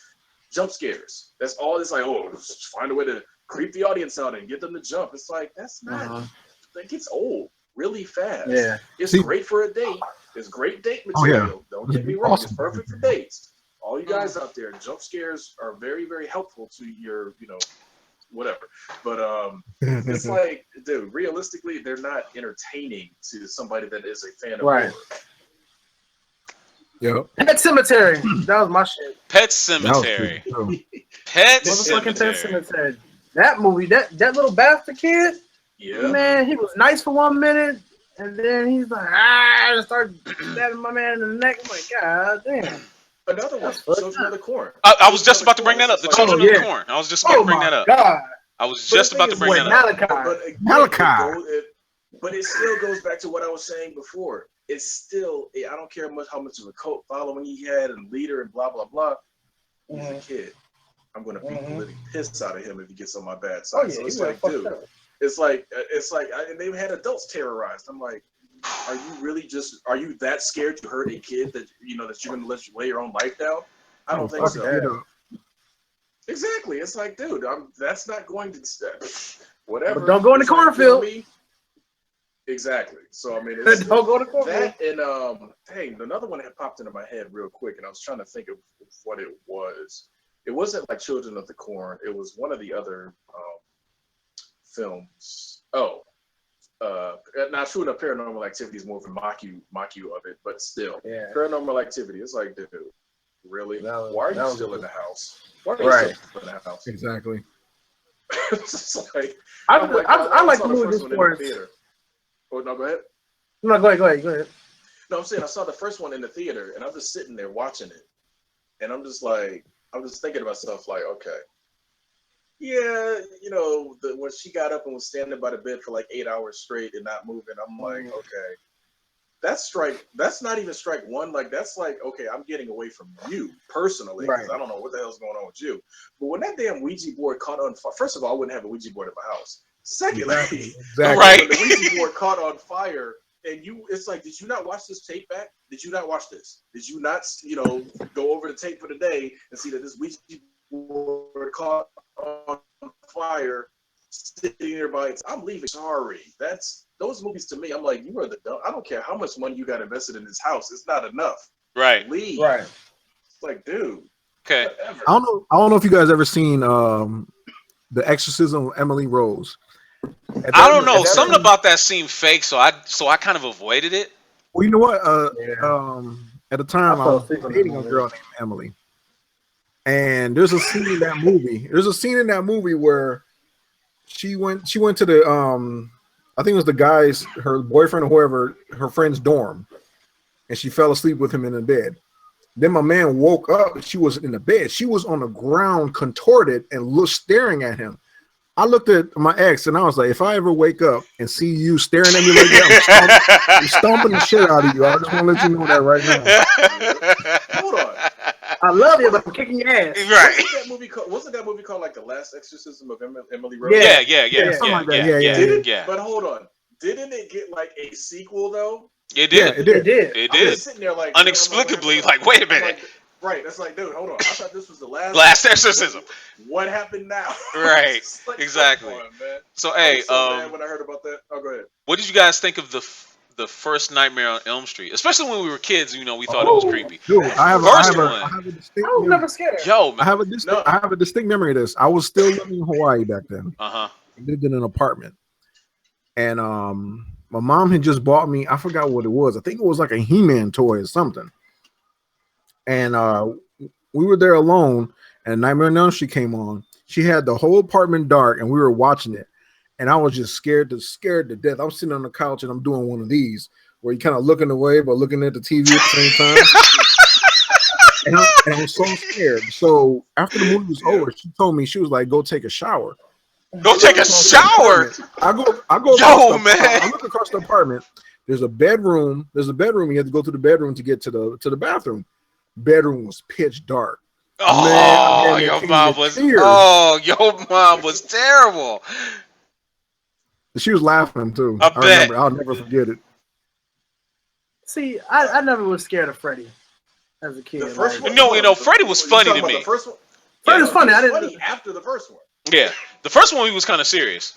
jump scares. That's all. It's like, just find a way to creep the audience out and get them to jump. It's like that's not. That gets old really fast. Yeah, it's great for a date. It's great date material. Don't get me wrong. Awesome. It's perfect for dates. All you guys out there, jump scares are very, very helpful to your, whatever. But it's like, dude, realistically, they're not entertaining to somebody that is a fan of horror. Yep. Pet Cemetery. That was my shit. Pet Cemetery. Pet Cemetery. That movie, that little bastard kid. Yeah. Man, he was nice for 1 minute, and then he's like, and started stabbing my man in the neck. I'm like, God damn. Another one, Children of the Corn. I was just about to bring that up. The Children of the Corn. I was just about to bring that up. God. I was just about to bring that up. Malachi. But it still goes back to what I was saying before. It's still, I don't care how much of a cult following he had and leader and blah, blah, blah. He's a kid. I'm going to beat the living piss out of him if he gets on my bad side. So it's like, dude. It's like, and they had adults terrorized. I'm like, are you that scared to hurt a kid that that you're gonna let you lay your own life down? I don't think so. Exactly. It's like, dude, that's not going to whatever. But don't go in the cornfield. Exactly. So I mean, don't go to the cornfield. That and dang, another one had popped into my head real quick, and I was trying to think of what it was. It wasn't like Children of the Corn. It was one of the other. Films. Not true enough. Paranormal Activity is more of a mock you of it, but still, Paranormal Activity. It's like, dude, really? Why are you still in the house? Why are you still in the house? Exactly. It's like, I like the movie before. Oh no, go ahead. No, go ahead. No, I'm saying I saw the first one in the theater, and I'm just sitting there watching it, and I'm just thinking to myself, like, okay. Yeah, when she got up and was standing by the bed for like 8 hours straight and not moving, I'm like, okay, that's not even strike one. Like, that's like, okay, I'm getting away from you personally because I don't know what the hell's going on with you. But when that damn Ouija board caught on fire, first of all, I wouldn't have a Ouija board in my house. Secondly, right. When the Ouija board caught on fire, and it's like, did you not watch this tape back? Did you not watch this? Did you not, go over the tape for the day and see that this Ouija board caught on fire, sitting nearby? I'm leaving. Sorry, those movies to me. I'm like, you are the dumb. I don't care how much money you got invested in this house. It's not enough. Right. Leave. Right. It's like, dude. Okay. Whatever. I don't know if you guys ever seen The Exorcism of Emily Rose. I don't know. Something about that seemed fake, so I kind of avoided it. Well, you know what? At the time, I was dating a girl named Emily. And there's a scene in that movie. Where she went to the I think it was the guy's, her boyfriend or whoever, her friend's dorm, and she fell asleep with him in the bed. Then my man woke up. She wasn't in the bed. She was on the ground, contorted, and staring at him. I looked at my ex and I was like, if I ever wake up and see you staring at me like that, I'm stomping the shit out of you. I just want to let you know that right now. Hold on. I love you, but I'm kicking your ass. Right. Wasn't that movie called like The Last Exorcism of Emily Rose? Yeah. But hold on. Didn't it get like a sequel though? It did. It did. It did. Sitting there like inexplicably, like, wait a minute. Right, that's like, dude, hold on. I thought this was the last exorcism. What happened now? Right, like, exactly. On, man. So, hey, mad when I heard about that. Oh, go ahead. What did you guys think of the first Nightmare on Elm Street? Especially when we were kids, we thought it was creepy. Dude, I have a distinct. I was never scared. Yo, man. I have a distinct memory of this. I was still living in Hawaii back then. I lived in an apartment, and my mom had just bought me. I forgot what it was. I think it was like a He-Man toy or something. And we were there alone, and Nightmare on Elm Street came on. She had the whole apartment dark, and we were watching it. And I was just scared to death. I was sitting on the couch, and I'm doing one of these where you kind of looking away but looking at the TV at the same time. and I was so scared. So after the movie was over, she told me, she was like, "Go take a shower." Go take a shower. I go. Yo, man. I look across the apartment. There's a bedroom. You have to go to the bedroom to get to the bathroom. Bedroom was pitch dark. Oh, man, your mom was. Tears. Oh, your mom was terrible. She was laughing too. I bet. Remember. I'll never forget it. See, I never was scared of Freddy as a kid. Freddy was funny to me. The first one. Freddy was funny. Funny after the first one. Yeah, the first one he was kind of serious.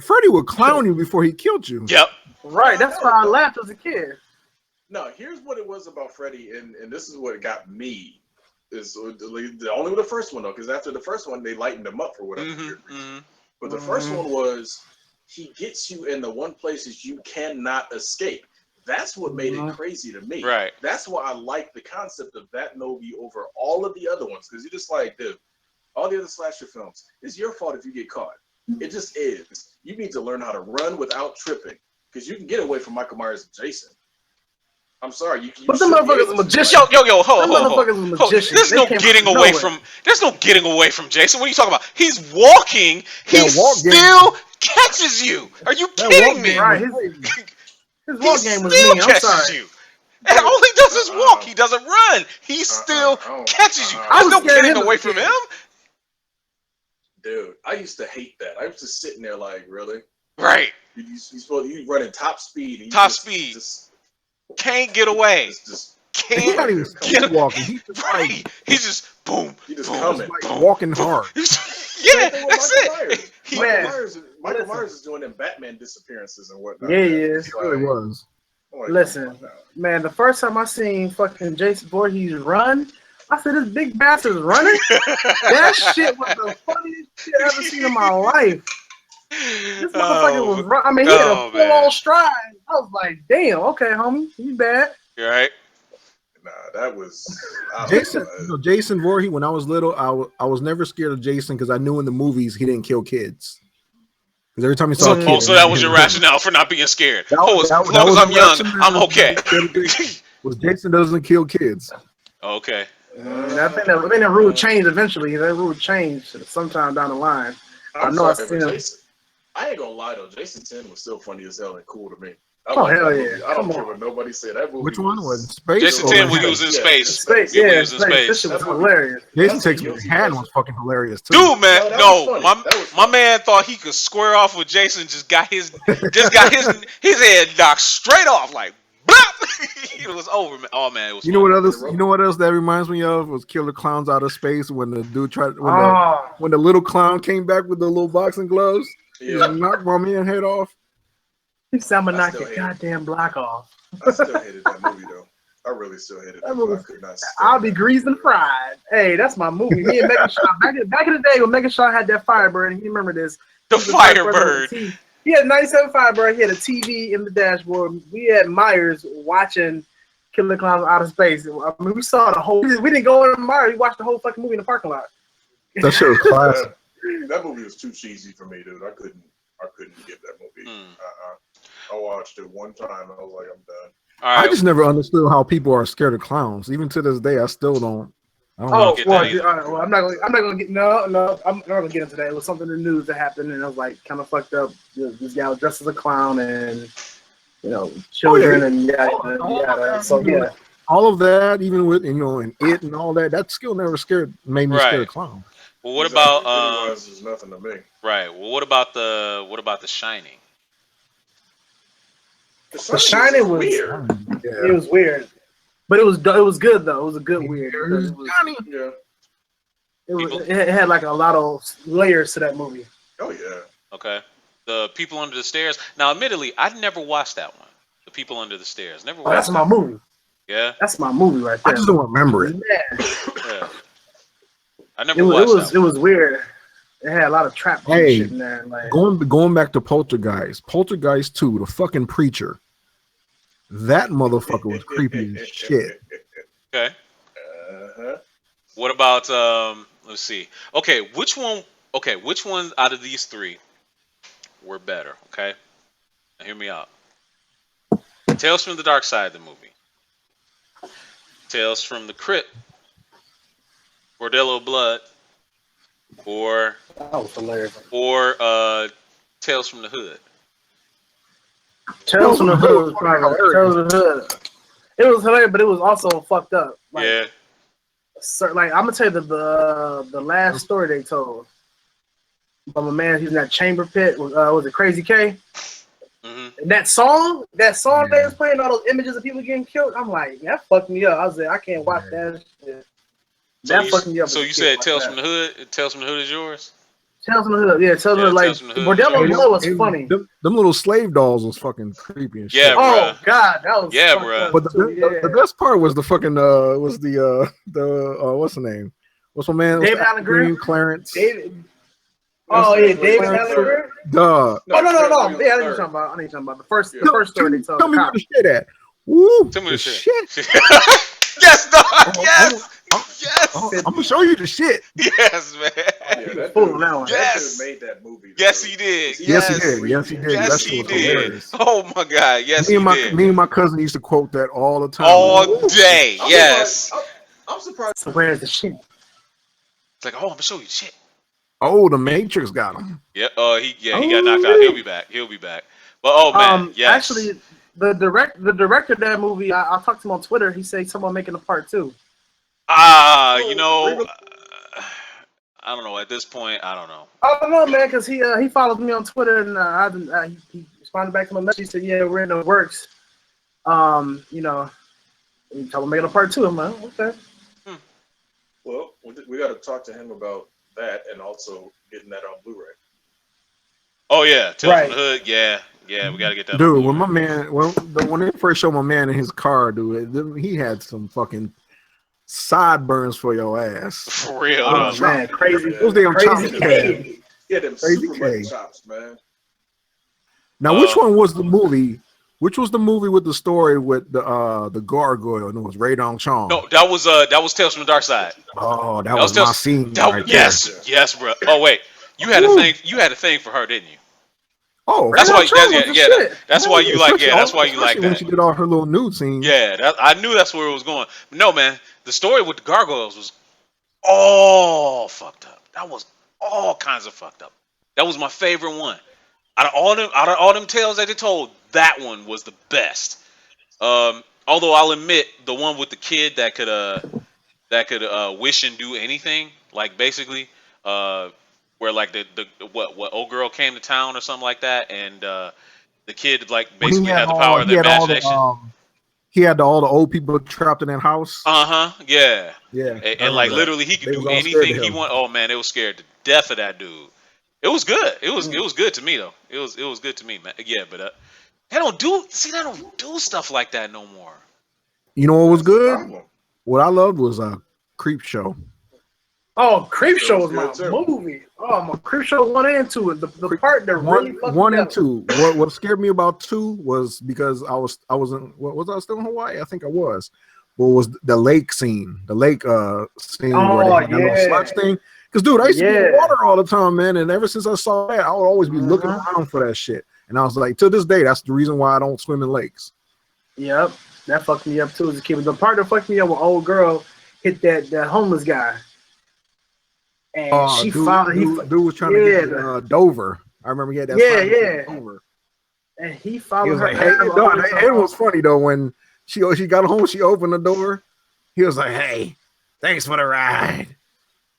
Freddy would clown you before he killed you. Yep. Right. That's why I laughed as a kid. No, here's what it was about Freddy, and this is what got me. Is only with the first one though, because after the first one they lightened him up for whatever reason. But the first one was he gets you in the one places you cannot escape. That's what made it crazy to me. Right. That's why I like the concept of that movie over all of the other ones, because you're just like, dude, all the other slasher films, it's your fault if you get caught. It just is. You need to learn how to run without tripping, because you can get away from Michael Myers and Jason. I'm sorry, but the motherfuckers are magicians. Yo, hold. There's no getting away from Jason. What are you talking about? He's walking. He still catches you. Are you kidding me? Right. His walk game was mean. I'm sorry. And all he does is walk. He doesn't run. He still catches you. There's no getting away from him. Dude, I used to hate that. I was just sitting there like, really? Right. You running top speed. Can't get away. Can't get walking. He's just boom. He just coming. Like walking hard. Yeah, that's it. Michael Myers is doing them Batman disappearances and whatnot. Yeah, he is. It really was. Listen, man, the first time I seen fucking Jason Voorhees run, I said, this big bastard's running? That shit was the funniest shit I've ever seen in my life. This motherfucker was running. I mean, he had a full-on stride. I was like, damn, okay, homie, you bad. You're right. Nah, that was... Jason Voorhees, when I was little, I was never scared of Jason because I knew in the movies he didn't kill kids. Because every time he saw a kid... so that was your rationale for not being scared. As long as I'm young, I'm okay. Was Jason doesn't kill kids. Okay. I think that rule changed eventually. That rule changed sometime down the line. I ain't gonna lie though, Jason 10 was still funny as hell and cool to me. Hell yeah! I don't care what nobody said. That movie. Which one was space? Jason 10 when he was in space. Space. This shit was hilarious. Jason Takes Me Hand was fucking hilarious too. Dude, man, my man thought he could square off with Jason. Just got his head knocked straight off like. It was over, man. Oh man, it was. You know what else that reminds me of was Killer Clowns Out of Space when the dude when the little clown came back with the little boxing gloves. He knocked my man head off. He said, "I'm gonna knock your goddamn block off." I still hated that movie though. I really still hated that movie. I'll be greased and fried. Hey, that's my movie. Me and Megan Shaw back in the day when Megan Shaw had that Firebird, and you remember this? The Firebird. He had 97 Firebird. He had a TV in the dashboard. We had Myers watching Killer Clowns Out of Space. I mean, we saw the whole. We didn't go in Myers. We watched the whole fucking movie in the parking lot. That shit was classic. That movie was too cheesy for me, dude. I couldn't get that movie. I watched it one time. I was like, I'm done. All right. I just never understood how people are scared of clowns. Even to this day, I still don't. I don't Oh, get well, that either. all right, well, I'm not gonna get I'm not gonna get into that. It was something in the news that happened, and it was like kind of fucked up. This guy was dressed as a clown, and children and yada yada. So yeah, all of that, even with and it and all that, that still never made me scared Right. of clowns. Well, what Exactly. about Pennywise is nothing to me. right? Well, what about the Shining? The The Shining Shining is was weird. it was weird, but it was good though. It was a good weird because Yeah. it had like a lot of layers to that movie. Oh yeah. Okay. The People Under the Stairs. Now, admittedly, I never watched that one. The People Under the Stairs. Never Oh, that's watched my that. movie. Yeah. That's my movie right I there. just don't remember it. Yeah. Yeah. I never watched that. It was weird. It had a lot of trap shit in there. Like going back to Poltergeist 2, the fucking preacher. That motherfucker was creepy as shit. Okay. Uh-huh. What about let's see. Okay, which one out of these three were better? Okay. Now hear me out. Tales from the Dark Side, the movie. Tales from the Crypt. Bordello Blood. Or that was hilarious. Tales from the Hood. Tales from the Hood was probably Tales from the Hood. It was hilarious, but it was also fucked up. Like, Yeah. Like I'm gonna tell you the last story they told from a man who's in that chamber pit. Was it Crazy K? Mm-hmm. And that song they was playing, all those images of people getting killed. I'm like, that fucked me up. I was like, I can't watch that shit. That fucked me up. So you said Tales from the Hood? Tales from the Hood is yours? Tales from the Hood, yeah. Tales from the Hood, like Tales from the Hood. Bordello Blood was funny. Them little slave dolls was fucking creepy and shit. Yeah, Oh bruh. God, that was Yeah, fucked bruh. up But too, the best part was the fucking was the what's the name? What's my man? David Allen Greer? Clarence. David. Oh yeah, David Allen Greer. Duh. Oh no. Yeah, I know Third. what you're talking about. The first story they told. Tell me where the shit at. Woo. Tell me the the shit. Yes, dog. Yes. I'm gonna show you the shit. Yes, man. Yeah, that Fool dude, that one. Yes. that dude made that movie. Yes, he did. Yes, he did. Yes, he did. Yes, That he shit was did. hilarious. Oh my God. Yes, Me he and my did. cousin used to quote that all the time. All day. I'm Yes. surprised- I'm surprised. So where's the shit? It's like, oh, I'm gonna show you shit. Oh, the Matrix got him. Yeah. He got knocked out. He'll be back. But oh man, yes. Actually, the director of that movie, I talked to him on Twitter. He said something about making a part 2. I don't know. At this point, I don't know. I don't know, man, because he followed me on Twitter and he responded back to my message. He said, "Yeah, we're in the works." He told me making a part 2. I'm like, okay. Well, we got to talk to him about that and also getting that on Blu-ray. Oh yeah, Tales Right. from the Hood. Yeah, we gotta get that. Dude, on when my Blu-ray. man, when they first showed my man in his car, dude, he had some fucking sideburns for your ass. For real. Oh though. man, crazy. Yeah. Those damn Crazy chops. K. Yeah, them Crazy Superman K. chops, man. Now, which one was the movie? Which was the movie with the story with the gargoyle? And it was Ray Dong Chong. No, that was Tales from the Dark Side. Oh, that was my scene. Right Yes, bro. Oh wait, you had a thing for her, didn't you? Oh, That's Ray why. Dong Chong was the shit. That's why you like. Yeah, that's why you like when that. she did all her little nude scenes. Yeah, I knew that's where it was going. But no, man, the story with the gargoyles was all fucked up. That was all kinds of fucked up. That was my favorite one. Out of all them tales that they told, that one was the best. Although I'll admit, the one with the kid that could wish and do anything, like basically, where like the what old girl came to town or something like that, and the kid like basically had the power of the imagination. He had all the old people trapped in that house. Yeah. Yeah. And like literally, he could do anything he want. Oh man, they was scared to death of that dude. It was good. It was good to me though. It was good to me, man. Yeah, but they don't do stuff like that no more. You know what was That's the good? problem. What I loved was Creep Show. Oh, Creep Show was my Good too. movie. Oh, my Creep Show 1 and 2. The part that really fucked one me and up. 2. What scared me about 2 was because I was in was I still in Hawaii? I think I was. What was the lake scene? The lake scene where they had that little sludge thing. Because dude, I used to be in water all the time, man. And ever since I saw that, I would always be looking around for that shit. And I was like, to this day, that's the reason why I don't swim in lakes. Yep, that fucked me up too as a kid. But the part that fucked me up when old girl hit that homeless guy, and she followed. Dude was trying to get to Dover. I remember he had that sign that said Dover. And he He followed was her. like, "Hey, no, it was funny though when she got home. She opened the door. He was like, "Hey, thanks for the ride.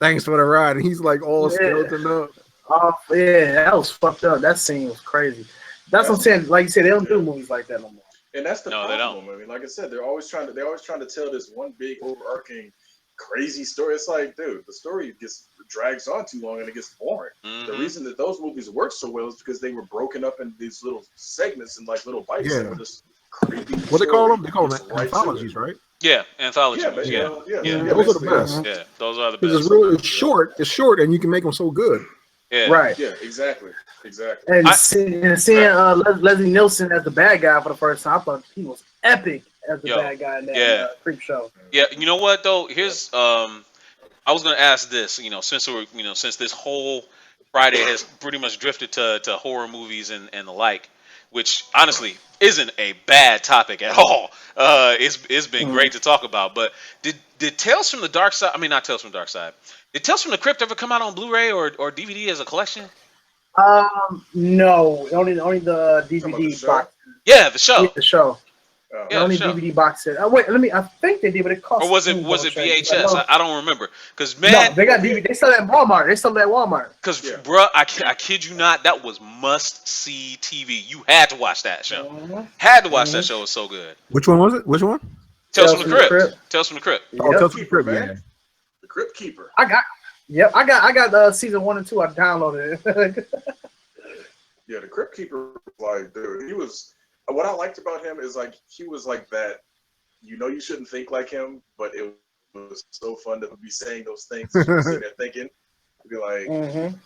Thanks for the ride." And he's like all skeleton up. Oh yeah, that was fucked up. That scene was crazy. That's what I'm saying. Like you said, they don't do movies like that no more. And that's the problem. They don't. I mean, like I said, they're always trying to tell this one big overarching crazy story. It's like, dude, the story drags on too long and it gets boring. Mm-hmm. The reason that those movies work so well is because they were broken up in these little segments and like little bites that were just creepy. What they call them? They call them anthologies, right? Yeah, anthologies. Yeah. Those are the best. Yeah, those are the best. It's really short. It's short, and you can make them so good. Yeah. Right. Yeah, exactly. And seeing Leslie Nielsen as the bad guy for the first time, I thought he was epic as the bad guy in that Creep Show. Yeah, you know what though? Here's I was gonna ask this. You know, since this whole Friday has pretty much drifted to horror movies and the like, which honestly isn't a bad topic at all. It's been great to talk about. But did Tales from the Dark Side? I mean, not Tales from the Dark Side. Did Tales from the Crypt ever come out on Blu-ray or DVD as a collection? No, only the DVD box. Yeah, the show. Yeah, the show. Yeah, only DVD box set. Oh wait, I think they did, but it cost. Or was it VHS? I don't remember. Cause man, no, they got DVD. They sell that at Walmart. Cause bruh, I kid you not, that was must see TV. You had to watch that show. Had to watch that show. It was so good. Which one was it? Which one? Tales from the Crypt. Tales from the Crypt. Oh, Tales from the Crypt, man. The Crypt Keeper. I got season 1 and 2. I downloaded it. Yeah, the Crypt Keeper, like, dude, he was. What I liked about him is like he was like that. You know, you shouldn't think like him, but it was so fun to be saying those things. Sitting there thinking, be like,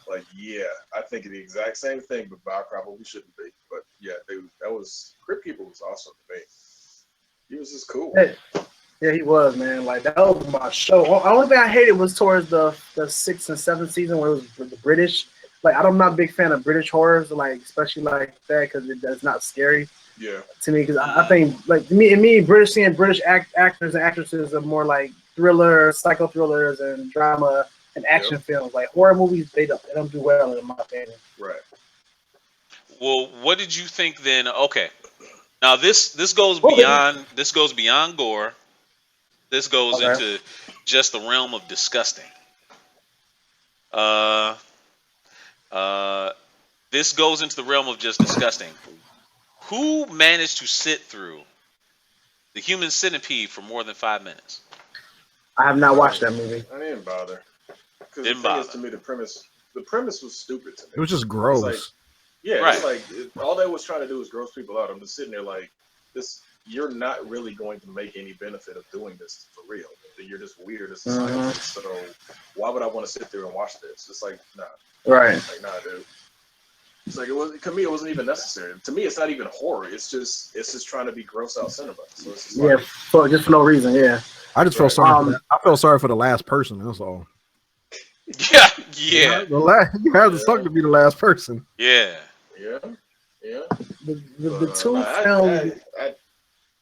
like, yeah, I think the exact same thing, but I probably shouldn't be. But yeah, that was Crypt Keeper was awesome to me. He was just cool. Yeah, he was, man. Like, that was my show. The only thing I hated was towards the 6th and 7th season where it was the British. Like, I'm not a big fan of British horrors, like especially like that because it's not scary. Yeah. To me, because I think like me, British actors and actresses are more like thrillers, psycho thrillers, and drama and action films. Like horror movies, they don't do well in my opinion. Right. Well, what did you think then? Okay, now this goes beyond gore. This goes into just the realm of disgusting. This goes into the realm of just disgusting. Who managed to sit through The Human Centipede for more than 5 minutes? I have not watched that movie. I didn't bother. Didn't bother. To me, the premise was stupid to me. It was just gross. It's like all they was trying to do was gross people out. I'm just sitting there like, this. You're not really going to make any benefit of doing this for real. You're just weird as a scientist. So why would I want to sit there and watch this? It's like, nah. Right. Like, nah, dude. It's like to me, it wasn't even necessary. To me, it's not even horror. It's just trying to be gross out cinema. So it's just just for no reason. Yeah. I just felt sorry. For that. I felt sorry for the last person. That's all. Yeah. You had to suck to be the last person. Yeah. The two films.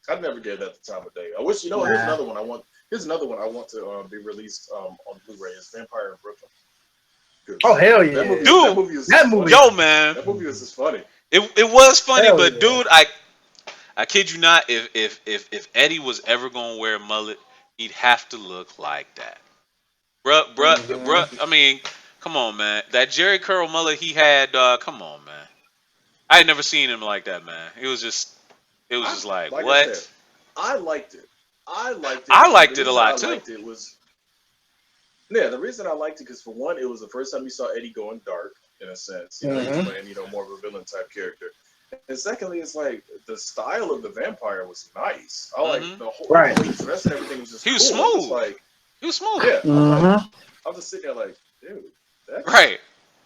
I'd never gave that the time of day. I wish here's another one I want. Here's another one I want to be released on Blu-ray. Is Vampire in Brooklyn. Oh hell yeah, dude! That movie, yo man, that movie was just funny. It was funny, hell but yeah. dude, I kid you not. If Eddie was ever gonna wear a mullet, he'd have to look like that, bruh. I mean, come on, man. That Jerry Curl mullet he had. Come on, man. I had never seen him like that, man. It was just like what? I liked it. I liked it a lot too. The reason I liked it because for one, it was the first time you saw Eddie going dark in a sense. He was playing more of a villain type character. And secondly, it's like the style of the vampire was nice. I like the whole way he dressed and everything was just. He was smooth. He was smooth. Yeah. I'm just sitting there like, dude, that's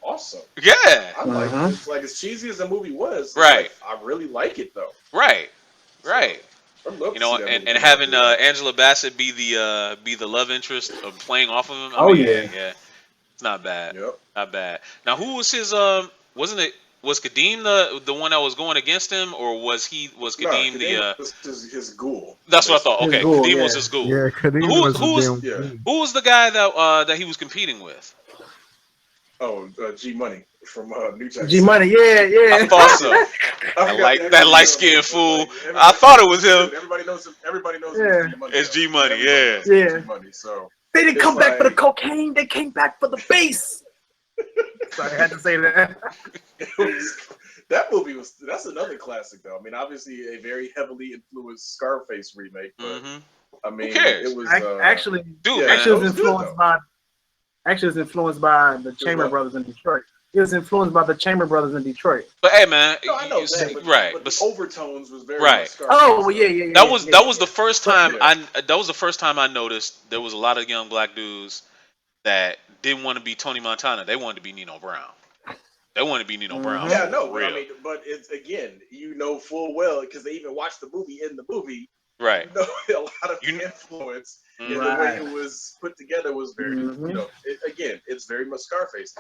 awesome. Yeah. I like it. It's like as cheesy as the movie was. Right. Like, I really like it though. Right. So, and having Angela Bassett be the love interest of playing off of him. Yeah. It's not bad. Yep. Not bad. Now, who was his? Wasn't was Kadeem the one that was going against him, or was Kadeem the? Was his ghoul. That's what I thought. His Okay, ghoul, Kadeem yeah. was his ghoul. Yeah, Kadeem Who was his who was damn. Yeah. who was the guy that he was competing with? Oh, G Money from New Jack G City. Money, yeah. I thought so. That light skinned fool. I thought it was him. Dude, everybody knows him. Everybody knows Yeah. him as G Money. It's G Money, Everybody yeah. knows him as Yeah. G Money. So They didn't It's come back for the like- cocaine. They came back for the bass. Sorry, I had to say that. that's another classic though. I mean, obviously a very heavily influenced Scarface remake, but Mhm. I mean, cares? it was Actually, Dude, yeah, man. actually, it was it was good, influenced by. Actually, it was influenced by the Chamber what? Brothers in Detroit. It was influenced by the Chamber Brothers in Detroit. But hey, man, No, I know you that, see- but, right? but But the overtones was very Right. much Scarface. Oh, well, though. yeah. that was the first time Yeah. that was the first time I noticed there was a lot of young black dudes that didn't want to be Tony Montana. They wanted to be Nino Brown. They wanted to be Nino Brown. Yeah, for no, but real. I mean, but it's again, you know full well because they even watched the movie. In the movie, Right. you know a lot of You- influence Mhm. in the way it was put together was very, Mhm. you know, again, it's very much Scarface.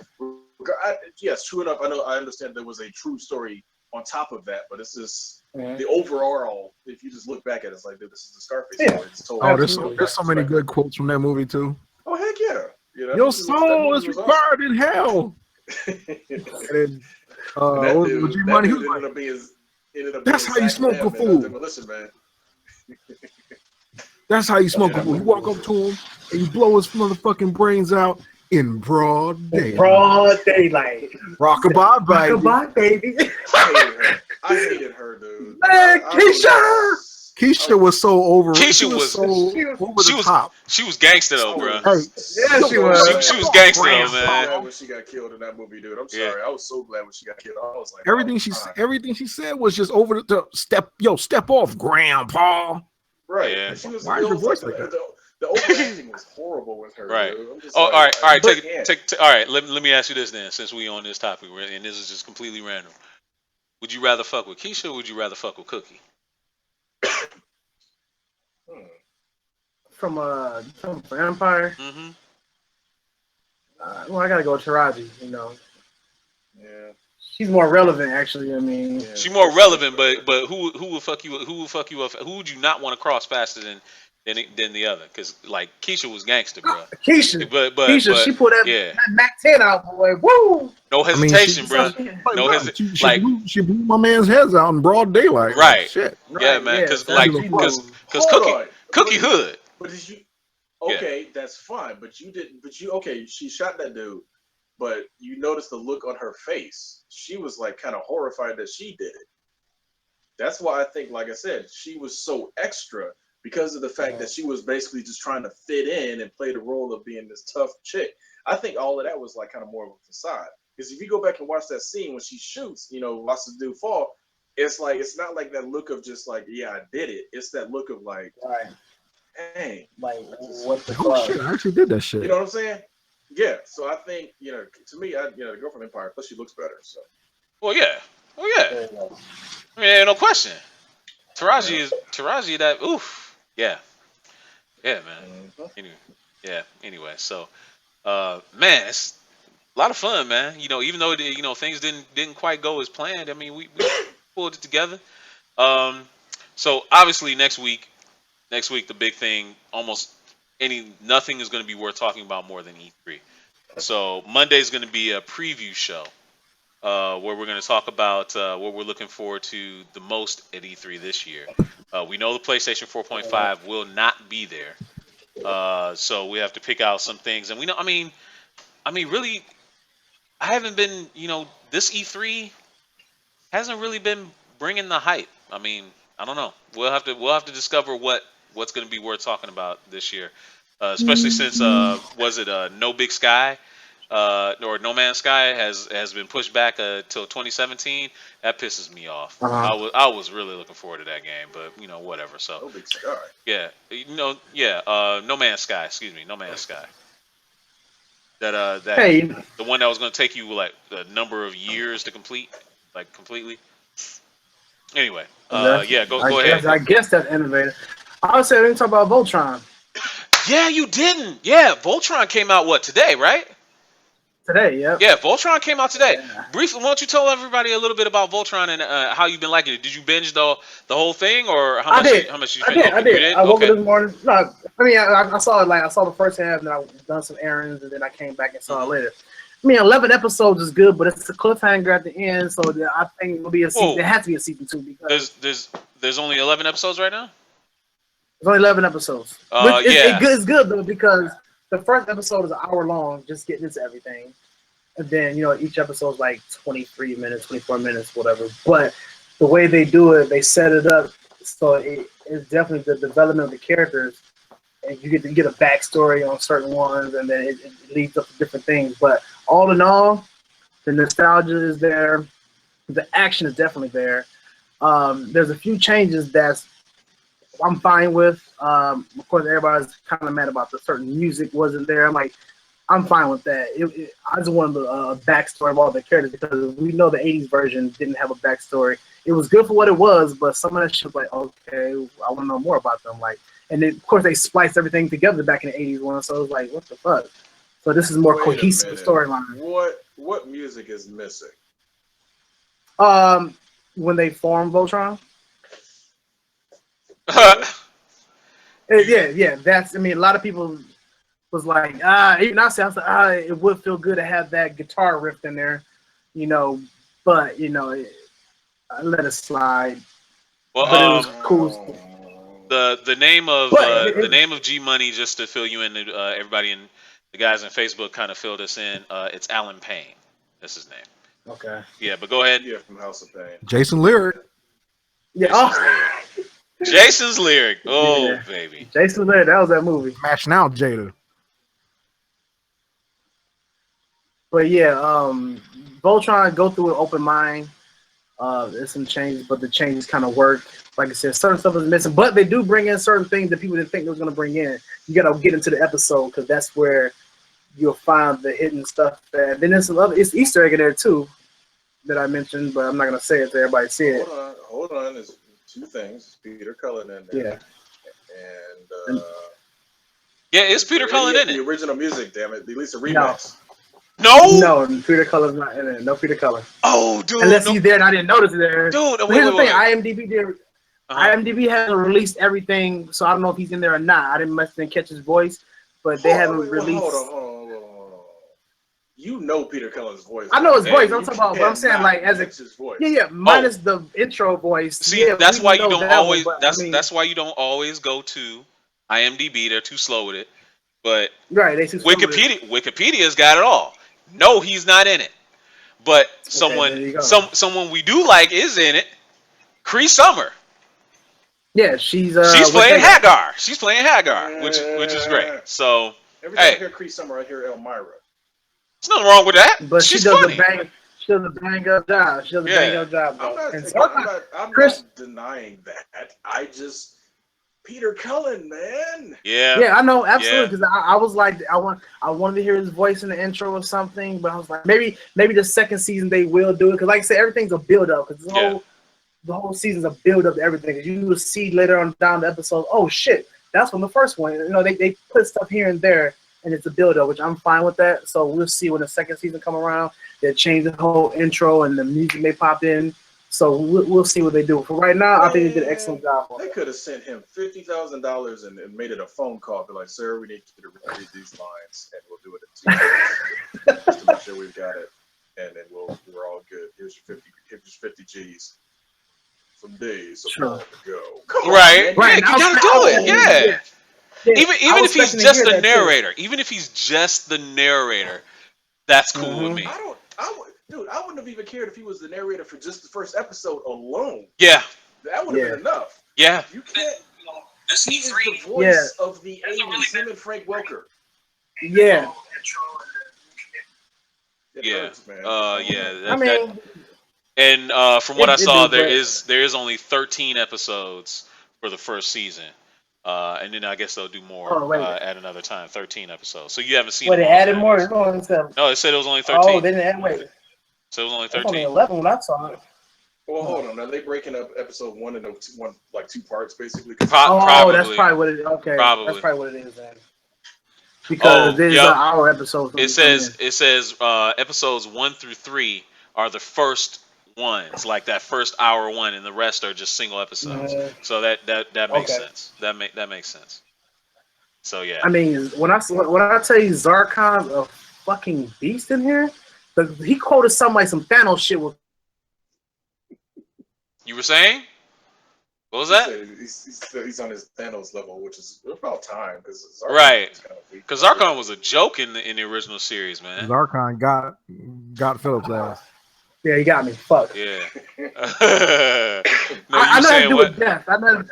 Yes, true enough. I understand there was a true story on top of that, but it's just the overall. If you just look back at it, it's like this is the Scarface Yeah. story. It's told Oh, there's Absolutely. so many good quotes from that movie too. Oh heck yeah! You know, Your that soul movie is was required in hell. awesome. And then, And that what was dude, G that Money? He dude was like, ended up being That's how you Zach smoke a Lamb in, fool. Demolition Man. that's how you smoke Yeah, a fool. You walk up to him and you blow his motherfucking brains out in broad daylight. Broad daylight. Rockabye, baby. Goodbye, baby. I hated her, dude. Man, Keisha! Keisha was so over. Keisha She was was- so over she the was- top. She was gangster though, bro. Hey, Yeah, she was. She was gangster though, I was so man. glad when she got killed in that movie, dude. I'm Yeah. sorry. I was so glad when she got killed. I was like, Everything she said was just over the step off, Grandpa. right. Yeah. And she was, Why it is your was voice like like the overacting was horrible with her. Right. Dude. I'm just Oh, like, all right. I Take can't. all right. Let me ask you this then, since we on this topic, and this is just completely random. Would you rather fuck with Keisha, or would you rather fuck with Cookie? From Empire. Mm-hmm. Well, I gotta go with Taraji. You know, Yeah. she's more relevant, actually. I mean, Yeah. She's more relevant, but who would fuck you? Who would fuck you up? Who would you not want to cross faster than the other? Because like Keisha was gangster, bro. Keisha. But Keisha, she pulled that, yeah, that Mac 10 out, boy. Woo! no I mean, hesitation, she- bro. No Like, hesitation. she Like she blew my man's heads out in broad daylight. Right. Like, shit. yeah, man. Because so like she because moved. Hold on. Cookie hood. But did you? Okay, that's fine. But you didn't. But you okay? She shot that dude, but you noticed the look on her face. She was like kind of horrified that she did it. That's why I think, like I said, she was so extra because of the fact that she was basically just trying to fit in and play the role of being this tough chick. I think all of that was like kind of more of a facade. Because if you go back and watch that scene when she shoots, you know, watch the dude fall, it's like it's not like that look of just like, yeah, I did it. It's that look of like, Right. hey, Like, what the Oh fuck? shit! I actually did that shit. you know what I'm saying? Yeah. So I think, you know, to me, the girl from Empire, plus she looks better. So Well, yeah. There you go. I mean, ain't no question. Taraji that oof. Yeah, man. Anyway, so man, it's a lot of fun, man. You know, even though things didn't quite go as planned. I mean, we pulled it together. So obviously next week the big thing, nothing is going to be worth talking about more than E3. So Monday is going to be a preview show where we're going to talk about what we're looking forward to the most at E3 this year. We know the PlayStation 4.5 will not be there, so we have to pick out some things. And we know, I mean, really, I haven't been, this E3 hasn't really been bringing the hype. I mean, I don't know. We'll have to discover what's going to be worth talking about this year, especially since was it No Big Sky or No Man's Sky has been pushed back till 2017. That pisses me off. I was really looking forward to that game, but whatever. So no big sky. yeah, No Man's Sky. Excuse me, No Man's Sky. That Hey, the one that was going to take you like a number of years to complete, like completely. Anyway, yeah, go ahead. I guess that's innovative. I would say we didn't talk about Voltron. Yeah, you didn't. Yeah, Voltron came out today, right? Today, yep. Yeah, Voltron came out today. Yeah. Briefly, why don't you tell everybody a little bit about Voltron and how you've been liking it? Did you binge the whole thing, or how I much? did. How much you I finished? did. I Okay, you did. did. I woke up Okay. this morning. No, I mean, I saw it. Like I saw the first half, and then I done some errands, and then I came back and saw it Mhm. later. I mean, 11 episodes is good, but it's a cliffhanger at the end, so I think it'll be a season. Whoa, There has to be a season 2 because there's only 11 episodes right now. there's only 11 episodes, which is Yeah. it's good though because the first episode is an hour long, just getting into everything, and then each episode is like 23 minutes, 24 minutes, whatever. But the way they do it, they set it up so it's definitely the development of the characters, and you get a backstory on certain ones, and then it leads up to different things. But all in all, the nostalgia is there, the action is definitely there. There's a few changes that I'm fine with. Of course, everybody's kind of mad about the certain music wasn't there. I'm like, I'm fine with that. I just wanted a backstory of all the characters because we know the '80s version didn't have a backstory. It was good for what it was, but some of that shit was like, okay, I want to know more about them. Like, and then, of course, they spliced everything together back in the '80s one, so it was like, what the fuck? So this is more Wait a cohesive minute. storyline. What music is missing? When they formed Voltron, Really? yeah, that's. I mean, a lot of people was like, even I said, it would feel good to have that guitar riff in there, you know, but I let it slide. Well, But it was cool. the name of But G Money, just to fill you in, everybody and the guys on Facebook kind of filled us in. It's Alan Payne. That's his name. okay. Yeah, but go ahead. Yeah, from House of Pain. Jason Lyric. Yeah. Jason's lyric. Oh, Yeah. baby. Jason there, that was that movie. Smashing out Jada. But yeah, Voltron, go through an open mind. There's some changes, but the changes kind of work. Like I said, certain stuff is missing, but they do bring in certain things that people didn't think they was going to bring in. You got to get into the episode because that's where you'll find the hidden stuff. And then there's some other, it's Easter egg in there too that I mentioned, but I'm not going to say it so everybody see it. Hold on. There's two things. Peter Cullen in there. Yeah. And yeah, it's Peter Cullen in it. The original music, damn it. At least a remix. No, Peter Cullen's not in it. No Peter Cullen. Oh, dude. Unless he's there and I didn't notice it there. Dude, but here's the thing, IMDb did. IMDb hasn't released everything, so I don't know if he's in there or not. I didn't catch his voice, but they haven't released. Hold on. You know Peter Cullen's voice. I know his voice. I'm talking about, but I'm saying like as his voice. Yeah, minus the intro voice. See, yeah, that's why you don't always. One, that's why you don't always go to IMDb. They're too slow with it. But right, they Wikipedia's got it all. No, he's not in it. But someone we do like is in it. Cree Summer. Yeah, she's playing Hagar. She's playing Hagar, which is great. So every time I hear Cree Summer, I hear Elmira. There's nothing wrong with that. But she's she does funny. She does a bang up job. She does a bang up job. I'm not denying that. I just Peter Cullen, man. Yeah, I know absolutely because I was like I wanted to hear his voice in the intro or something, but I was like maybe the second season they will do it because like I said everything's a build up because the whole season's a build up to everything. You will see later on down the episode, oh shit, that's from the first one. They put stuff here and there and it's a build up, which I'm fine with that. So we'll see when the second season come around. They change the whole intro and the music may pop in. So we'll see what they do. For right now, I think they did an excellent job. They could have sent him $50,000 and made it a phone call. Be like, sir, we need you to read these lines, and we'll do it in 2 days just to make sure we've got it, and then we're all good. Here's your 50 G's. Some days of to go. Come on, right. Man. You gotta do it. Yeah. Even if he's just the narrator, that's cool with me. I wouldn't have even cared if he was the narrator for just the first episode alone. Yeah. That would have been enough. Yeah. You can't. He is the voice of the 80s, him and Frank Welker. Yeah. Hurts, man. And from what I saw, there is only 13 episodes for the first season. And then I guess they'll do more at another time. 13 episodes. So you haven't seen. They added more. No, it said it was only 13. Oh, they didn't add. Wait. So it was only 13. Only 11 when I saw it. Well, hold on. Are they breaking up episode 1 into two parts, basically? Probably. That's probably what it is. Okay, probably. That's probably what it is then. because there's yep. our episodes. It says episodes 1 through 3 are the first ones, like that first hour one, and the rest are just single episodes. So that makes sense. That makes sense. So yeah. I mean, when I tell you Zarkon's a fucking beast in here, he quoted something like some Thanos shit with. You were saying? What was that? He's on his Thanos level, which is about time because right. Because Zarkon was a joke in the original series, man. Zarkon got Phillips' ass. Yeah, he got me. Fuck. Yeah. No, I know how to do with death. I